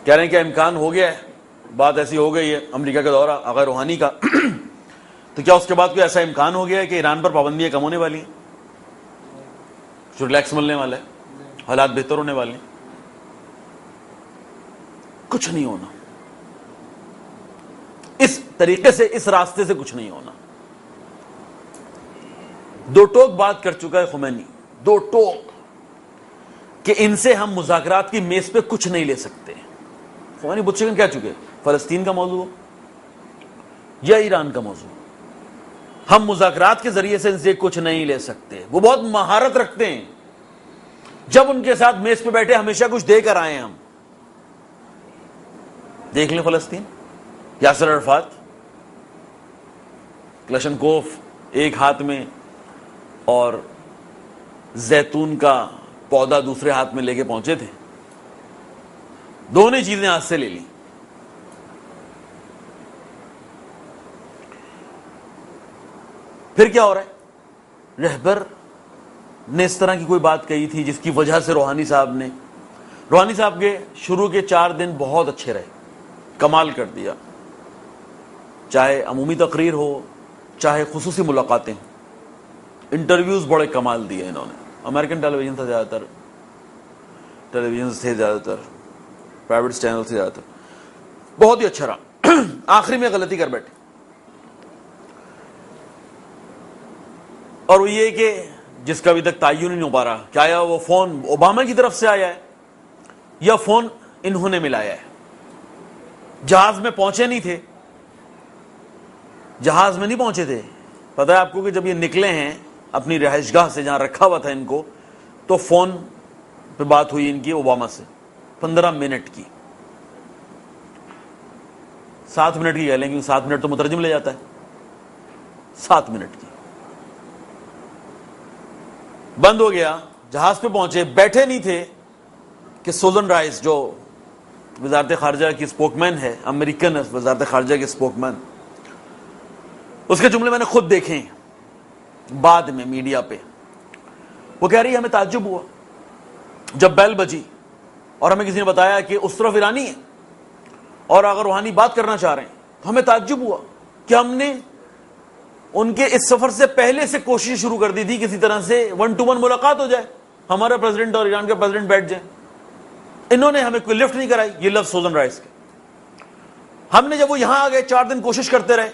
کہہ رہے ہیں کیا امکان ہو گیا ہے, بات ایسی ہو گئی ہے امریکہ کا دورہ آقا روحانی کا, تو کیا اس کے بعد کوئی ایسا امکان ہو گیا ہے کہ ایران پر پابندیاں کم ہونے والی ہیں, جو ریلیکس ملنے والا ہے, حالات بہتر ہونے والے ہیں؟ کچھ نہیں ہونا. اس طریقے سے, اس راستے سے کچھ نہیں ہونا. دو ٹوک بات کر چکا ہے خمینی, دو ٹوک, کہ ان سے ہم مذاکرات کی میز پہ کچھ نہیں لے سکتے. خمینی بت چکن کہہ چکے فلسطین کا موضوع یا ایران کا موضوع, ہم مذاکرات کے ذریعے سے ان سے کچھ نہیں لے سکتے. وہ بہت مہارت رکھتے ہیں, جب ان کے ساتھ میز پہ بیٹھے ہمیشہ کچھ دے کر آئے. ہم دیکھ لیں فلسطین, یاسر عرفات کلشنکوف ایک ہاتھ میں اور زیتون کا پودا دوسرے ہاتھ میں لے کے پہنچے تھے, دونوں چیزیں ہاتھ سے لے لی. پھر کیا ہو رہا ہے؟ رہبر نے اس طرح کی کوئی بات کہی تھی جس کی وجہ سے روحانی صاحب کے شروع کے 4 دن بہت اچھے رہے, کمال کر دیا, چاہے عمومی تقریر ہو چاہے خصوصی ملاقاتیں, انٹرویوز بڑے کمال دیے انہوں نے. امریکن ٹیلی ویژن تھا, زیادہ تر پرائیویٹ چینل سے زیادہ تر, بہت ہی اچھا رہا. آخری میں غلطی کر بیٹھے, اور وہ یہ کہ جس کا ابھی تک تعین نہیں ہو پا رہا کہ آیا وہ فون اوباما کی طرف سے آیا ہے یا فون انہوں نے ملایا ہے. جہاز میں پہنچے نہیں تھے, جہاز میں نہیں پہنچے تھے. پتہ ہے آپ کو کہ جب یہ نکلے ہیں اپنی رہائش گاہ سے جہاں رکھا ہوا تھا ان کو, تو فون پہ بات ہوئی ان کی اوباما سے 15 منٹ کی, 7 منٹ کی کہہ لیں گے, 7 منٹ تو مترجم لے جاتا ہے. 7 منٹ کی بند ہو گیا, جہاز پہ پہنچے, بیٹھے نہیں تھے کہ سوزن رائس جو وزارت خارجہ کی اسپوک مین ہے, امریکن وزارت خارجہ کی اسپوک مین, اس کے جملے میں نے خود دیکھے بعد میں میڈیا پہ. وہ کہہ رہی ہے ہمیں تعجب ہوا جب بیل بجی اور ہمیں کسی نے بتایا کہ اس طرف ایرانی ہے اور اگر روحانی بات کرنا چاہ رہے ہیں, تو ہمیں تعجب ہوا کہ ہم نے ان کے اس سفر سے پہلے سے کوشش شروع کر دی تھی کسی طرح سے 1-to-1 ملاقات ہو جائے, ہمارا پریزیڈنٹ اور ایران کا پریزیڈنٹ بیٹھ جائیں. انہوں نے ہمیں کوئی لفٹ نہیں کرائی. یہ لفظ سوزن رائس کے. ہم نے جب وہ یہاں آ گئے 4 دن کوشش کرتے رہے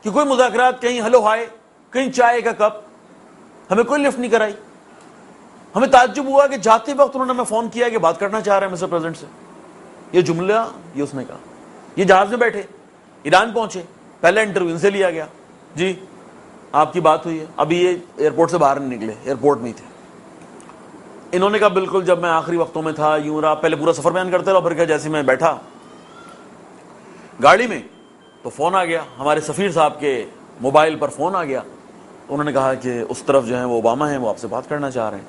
کہ کوئی مذاکرات, کہیں ہلو ہائے, کہیں چائے کا کپ, ہمیں کوئی لفٹ نہیں کرائی. ہمیں تعجب ہوا کہ جاتے وقت انہوں نے ہمیں فون کیا کہ بات کرنا چاہ رہے ہیں مسٹر پریزیڈنٹ سے. یہ جملہ یہ اس نے کہا. یہ جہاز میں بیٹھے, ایران پہنچے, پہلا انٹرویو ان سے لیا گیا, جی آپ کی بات ہوئی ہے. ابھی یہ ایئرپورٹ سے باہر نہیں نکلے, ایئرپورٹ میں ہی تھے. انہوں نے کہا بالکل جب میں آخری وقتوں میں تھا یوں رہا, پہلے پورا سفر بیان کرتے رہا, پھر کیا جیسے میں بیٹھا گاڑی میں تو فون آ گیا, ہمارے سفیر صاحب کے موبائل پر فون آ گیا. انہوں نے کہا کہ اس طرف جو ہیں وہ اوباما ہیں, وہ آپ سے بات کرنا چاہ رہے ہیں.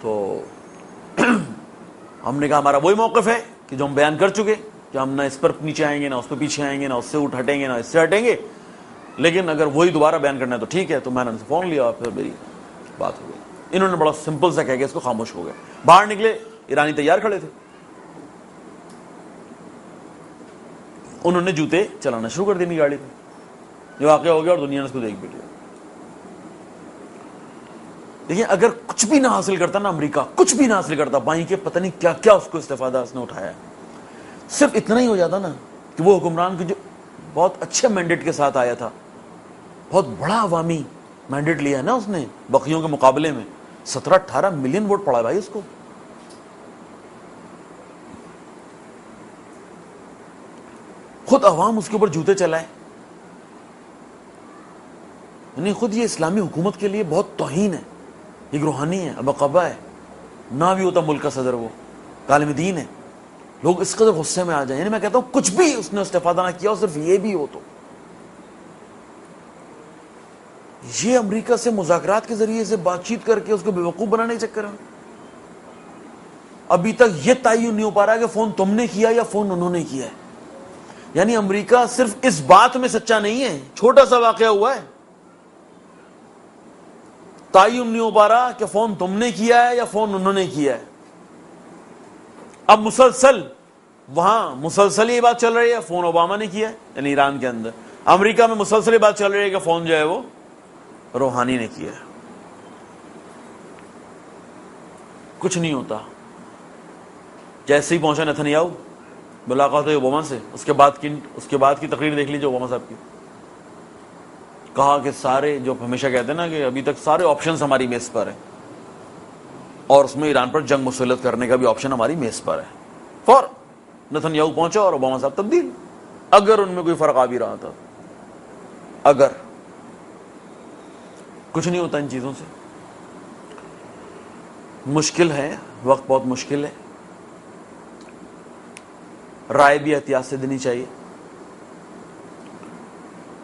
تو ہم نے کہا ہمارا وہی موقف ہے کہ جو ہم بیان کر چکے کہ ہم نہ اس پر نیچے آئیں گے, نہ اس پہ پیچھے آئیں گے, نہ اس سے ہٹیں گے, نہ اس سے ہٹیں گے, لیکن اگر وہی دوبارہ بیان کرنا ہے تو ٹھیک ہے. تو میں نے ان سے فون لیا اور پھر میری بات ہو گئی. انہوں نے بڑا سمپل سا کہہ کے اس کو خاموش ہو گئے. باہر نکلے, ایرانی تیار کھڑے تھے, انہوں نے جوتے چلانا شروع کر دی گاڑی پہ. یہ واقعہ ہو گیا اور دنیا نے اس کو دیکھ بھی لیا. دیکھیں اگر کچھ بھی نہ حاصل کرتا نا امریکہ, کچھ بھی نہ حاصل کرتا, بائیں کے پتہ نہیں کیا کیا اس کو استفادہ اس نے اٹھایا. صرف اتنا ہی ہو جاتا نا کہ وہ حکمران کی جو بہت اچھے مینڈیٹ کے ساتھ آیا تھا, بہت بڑا عوامی مینڈیٹ لیا ہے نا اس نے بقیوں کے مقابلے میں, 17-18 ملین ووٹ پڑا بھائی اس کو. خود عوام اس کے اوپر جوتے چلائے. یعنی خود یہ اسلامی حکومت کے لیے بہت توہین ہے. ایک روحانی ہے, ابقبا ہے, نہ بھی ہوتا ملک کا صدر, وہ عالم دین ہے. لوگ اس قدر غصے میں آ جائیں. یعنی میں کہتا ہوں کچھ بھی اس نے استفادہ نہ کیا, اور صرف یہ بھی ہو تو یہ امریکہ سے مذاکرات کے ذریعے سے بات چیت کر کے اس کو بیوقوف بنانے کے چکر میں ابھی تک یہ تعین نہیں ہو پا رہا کہ فون تم نے کیا یا فون انہوں نے کیا ہے. یعنی امریکہ صرف اس بات میں سچا نہیں ہے, چھوٹا سا واقعہ ہوا ہے, تعین نہیں ہو پا رہا کہ فون تم نے کیا ہے یا فون انہوں نے کیا ہے. اب مسلسل یہ بات چل رہی ہے فون اوباما نے کیا ہے, یعنی ایران کے اندر. امریکہ میں مسلسل یہ بات چل رہی ہے کہ فون جو ہے وہ روحانی نے کیا ہے. کچھ نہیں ہوتا. جیسے ہی پہنچا نتنیاہو, ملاقات ہوئی اوباما سے, اس کے بعد کی تقریر دیکھ لیجیے اوباما صاحب کی. کہا کہ سارے, جو ہمیشہ کہتے ہیں نا کہ ابھی تک سارے آپشنز ہماری میز پر ہیں, اور اس میں ایران پر جنگ مسلط کرنے کا بھی آپشن ہماری میز پر ہے. فور نتنیاہو پہنچا اور اوباما صاحب تبدیل, اگر ان میں کوئی فرق آ بھی رہا تھا. اگر کچھ نہیں ہوتا ان چیزوں سے. مشکل ہے, وقت بہت مشکل ہے. رائے بھی احتیاط سے دینی چاہیے.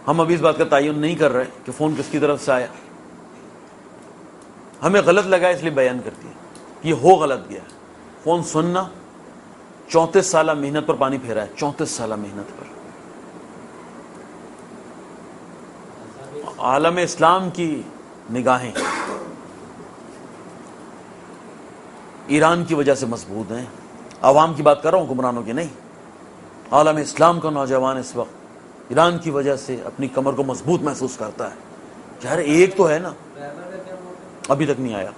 ہم ابھی اس بات کا تعین نہیں کر رہے کہ فون کس کی طرف سے آیا. ہمیں غلط لگا اس لیے بیان کرتی ہے. یہ ہو غلط گیا. فون سننا 34 سالہ محنت پر پانی پھیرا ہے, 34 سالہ محنت پر. عالم اسلام کی نگاہیں ایران کی وجہ سے مضبوط ہیں. عوام کی بات کر رہا ہوں, حکمرانوں کی نہیں. عالم اسلام کا نوجوان اس وقت ایران کی وجہ سے اپنی کمر کو مضبوط محسوس کرتا ہے. یار ایک تو ہے نا, ابھی تک نہیں آیا.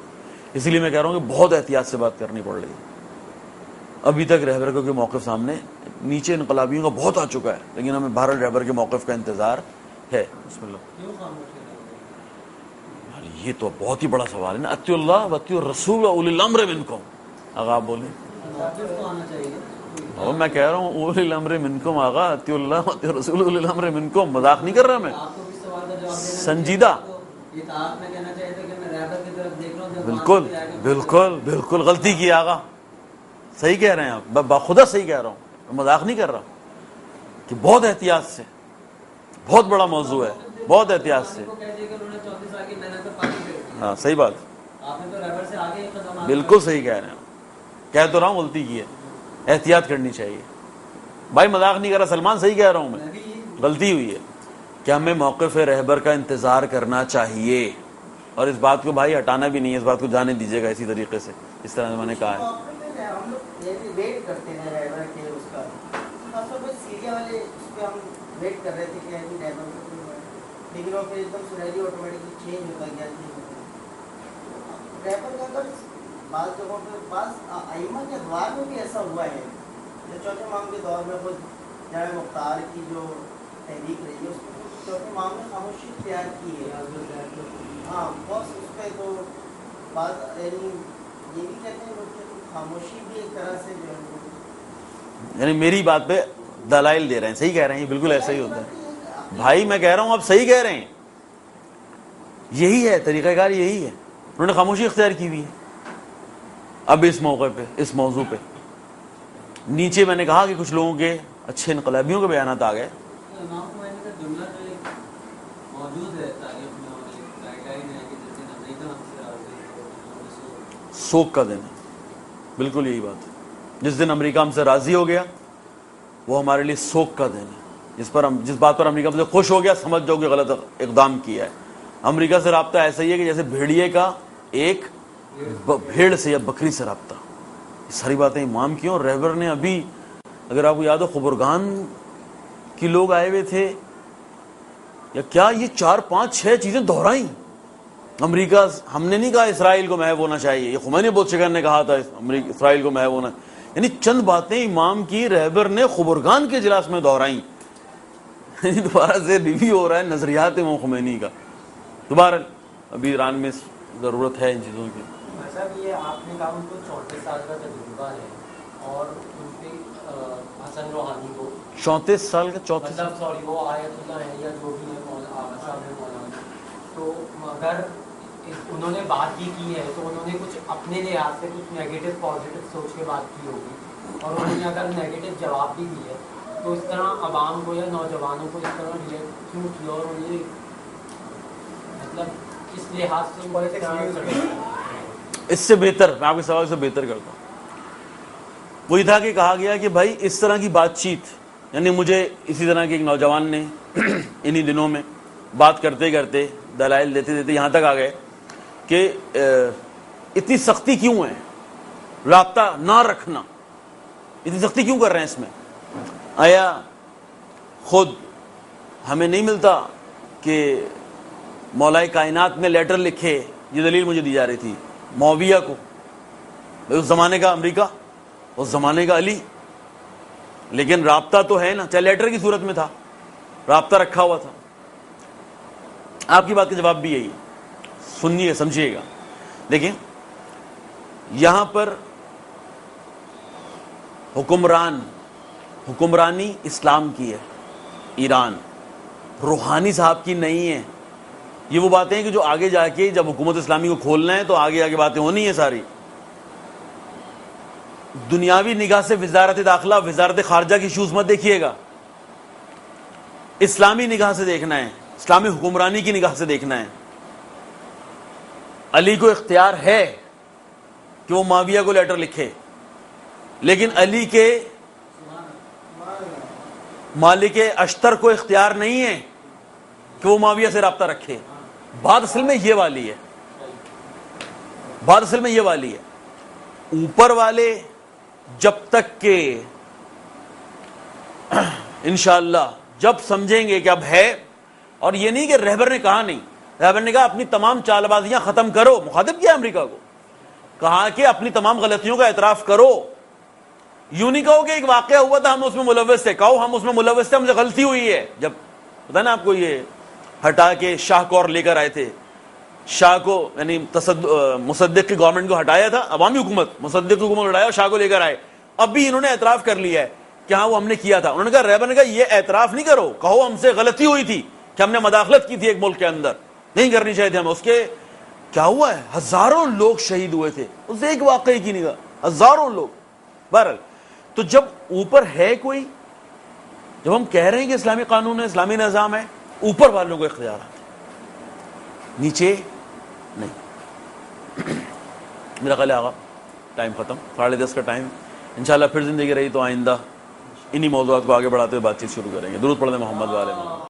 اسی لیے میں کہہ رہا ہوں کہ بہت احتیاط سے بات کرنی پڑ رہی ہے. ابھی تک رہبر کے موقف سامنے, نیچے انقلابیوں کا بہت آ چکا ہے, لیکن ہمیں بہرحال رہبر کے موقف کا انتظار ہے. بسم اللہ. یہ تو بہت ہی بڑا سوال ہے نا. اطیعوا اللہ واطیعوا الرسول واولی الامر منکم. آغا آپ بولیں. اور میں کہہ رہا ہوں اولی الامر منکم, آغا اطیعوا اللہ واطیعوا الرسول واولی الامر منکم. مذاق نہیں کر رہا میں, سنجیدہ. بالکل بالکل بالکل غلطی کی آغا, صحیح کہہ رہے ہیں آپ, بخدا صحیح کہہ رہا ہوں, مذاق نہیں کر رہا. کہ بہت احتیاط سے, بہت بڑا موضوع ہے, بہت احتیاط سے. ہاں صحیح بات, بالکل صحیح کہہ رہے ہیں. کہہ تو رہا ہوں غلطی کی ہے, احتیاط کرنی چاہیے. بھائی مذاق نہیں کر رہا, سلمان صحیح کہہ رہا ہوں میں, غلطی ہوئی ہے. کہ ہمیں موقف رہبر کا انتظار کرنا چاہیے, اور اس بات کو بھائی ہٹانا بھی نہیں ہے. اس بات کو جانے دیجیے گا اسی طریقے سے, اس طرح میں نے کہا ہے. لیکن وہ پھر ایک دم سنہری آٹومیٹکلی چینج ہوتا گیا. ریپر کا اگر بعض جگہوں پہ بعض ائمہ کے ادوار میں بھی ایسا ہوا ہے. جو چوتھے امام کے دور میں خود جامع مختار کی جو تحریک رہی ہے, اس کو چوتھے امام نے خاموشی اختیار کی ہے. ہاں بس اس پہ تو بعض یعنی یہ بھی کہتے ہیں لوگ کہ خاموشی بھی ایک طرح سے جو ہے, یعنی میری بات پہ دلائل دے رہے ہیں. صحیح کہہ رہے ہیں, بالکل ایسا ہی ہوتا ہے بھائی. میں کہہ رہا ہوں آپ صحیح کہہ رہے ہیں, یہی ہے طریقہ کار, یہی ہے. انہوں نے خاموشی اختیار کی ہوئی ہے. اب اس موقع پہ, اس موضوع پہ نیچے میں نے کہا کہ کچھ لوگوں کے اچھے انقلابیوں کے بیانات آ گئے. سوگ کا دن ہے, بالکل یہی بات ہے. جس دن امریکہ ہم سے راضی ہو گیا وہ ہمارے لیے سوگ کا دن ہے. جس بات پر امریکہ سے خوش ہو گیا سمجھ جاؤ کہ غلط اقدام کیا ہے. امریکہ سے رابطہ ایسا ہی ہے کہ جیسے بھیڑیے کا ایک بھیڑ سے یا بکری سے رابطہ. یہ ساری باتیں امام کی. اور رہبر نے ابھی, اگر آپ کو یاد ہو, خبرگان کی لوگ آئے ہوئے تھے یا کیا, یہ 4 5 6 چیزیں دہرائیں. امریکہ, ہم نے نہیں کہا اسرائیل کو محو ہونا چاہیے, یہ خمینی بودشکر نے کہا تھا اسرائیل کو محو ہونا. یعنی چند باتیں امام کی رہبر نے خبرگان کے اجلاس میں دہرائیں. دوبارہ سے ریویو ہو رہا ہے نظریات امام خمینی کا. دوبارہ ابھی ایران میں ضرورت ہے ان چیزوں کی. یہ آپ نے کہا ان کو 34 سال کا تجربہ ہے, اور ان پہ حسن روحانی کو 34 سال کا 34 مطلب سوری وہ آیت اللہ ہے یا جو بھی ہے مولانا، تو اگر انہوں نے بات بھی کی ہے تو انہوں نے کچھ اپنے لحاظ سے کچھ نیگیٹو پازیٹیو سوچ کے بات کی ہوگی، اور انہوں نے اگر نیگیٹو جواب بھی دیا تو اس طرح عوام کو یا نوجوانوں کو اس طرح ریلیٹ کیوں کیا، اور انہیں مطلب اس لحاظ سے اس سے بہتر میں آپ کے سوال سے بہتر کرتا ہوں. وہی تھا کہ کہا گیا کہ بھائی اس طرح کی بات چیت، یعنی مجھے اسی طرح کے ایک نوجوان نے انہی دنوں میں بات کرتے کرتے دلائل دیتے دیتے یہاں تک آ گئے کہ اتنی سختی کیوں ہے رابطہ نہ رکھنا، اتنی سختی کیوں کر رہے ہیں اس میں؟ آیا خود ہمیں نہیں ملتا کہ مولا کائنات میں لیٹر لکھے؟ یہ دلیل مجھے دی جا رہی تھی معاویہ کو، اس زمانے کا امریکہ، اس زمانے کا علی، لیکن رابطہ تو ہے نا، چاہے لیٹر کی صورت میں تھا، رابطہ رکھا ہوا تھا. آپ کی بات کا جواب بھی یہی ہے، سنیے سمجھیے گا. دیکھیں یہاں پر حکمرانی اسلام کی ہے، ایران، روحانی صاحب کی نہیں ہے. یہ وہ باتیں ہیں کہ جو آگے جا کے جب حکومت اسلامی کو کھولنا ہے تو آگے آگے باتیں ہونی ہیں ساری. دنیاوی نگاہ سے وزارت داخلہ، وزارت خارجہ کی ایشوز مت دیکھیے گا، اسلامی نگاہ سے دیکھنا ہے، اسلامی حکمرانی کی نگاہ سے دیکھنا ہے. علی کو اختیار ہے کہ وہ معاویہ کو لیٹر لکھے، لیکن علی کے مالک اشتر کو اختیار نہیں ہے کہ وہ معاویہ سے رابطہ رکھے. بات اصل میں یہ والی ہے، بات اصل میں یہ والی ہے. اوپر والے جب تک کہ انشاءاللہ جب سمجھیں گے کہ اب ہے، اور یہ نہیں کہ رہبر نے کہا نہیں، رہبر نے کہا اپنی تمام چال بازیاں ختم کرو، مخاطب کیا امریکہ کو، کہا کہ اپنی تمام غلطیوں کا اعتراف کرو. یوں نہیں کہو کہ ایک واقعہ ہوا تھا ہم اس میں ملوث تھے، کہو ہم اس میں ملوث تھے، ہم سے غلطی ہوئی ہے. جب پتہ نا آپ کو یہ ہٹا کے شاہ کو اور لے کر آئے تھے، شاہ کو یعنی مصدق کی گورنمنٹ کو ہٹایا تھا، عوامی حکومت، مصدق کی حکومت ہٹایا اور شاہ کو لے کر آئے. اب بھی انہوں نے اعتراف کر لیا ہے کہ ہاں وہ ہم نے کیا تھا. انہوں نے کہا، رہبر نے کہا یہ اعتراف نہیں کرو، کہو ہم سے غلطی ہوئی تھی کہ ہم نے مداخلت کی تھی ایک ملک کے اندر، نہیں کرنی چاہیے تھی ہمیں. اس کے کیا ہوا ہے، ہزاروں لوگ شہید ہوئے تھے اس ایک واقعے کی نگاہ، ہزاروں لوگ. بہرحال تو جب اوپر ہے کوئی، جب ہم کہہ رہے ہیں کہ اسلامی قانون ہے، اسلامی نظام ہے، اوپر والوں کو اختیارات ہیں، نیچے نہیں. میرا خیال ہے آقا ٹائم ختم، 10:30 کا ٹائم. انشاءاللہ پھر زندگی رہی تو آئندہ انہی موضوعات کو آگے بڑھاتے ہوئے بات چیت شروع کریں گے. درود پڑھنے محمد والے محمد.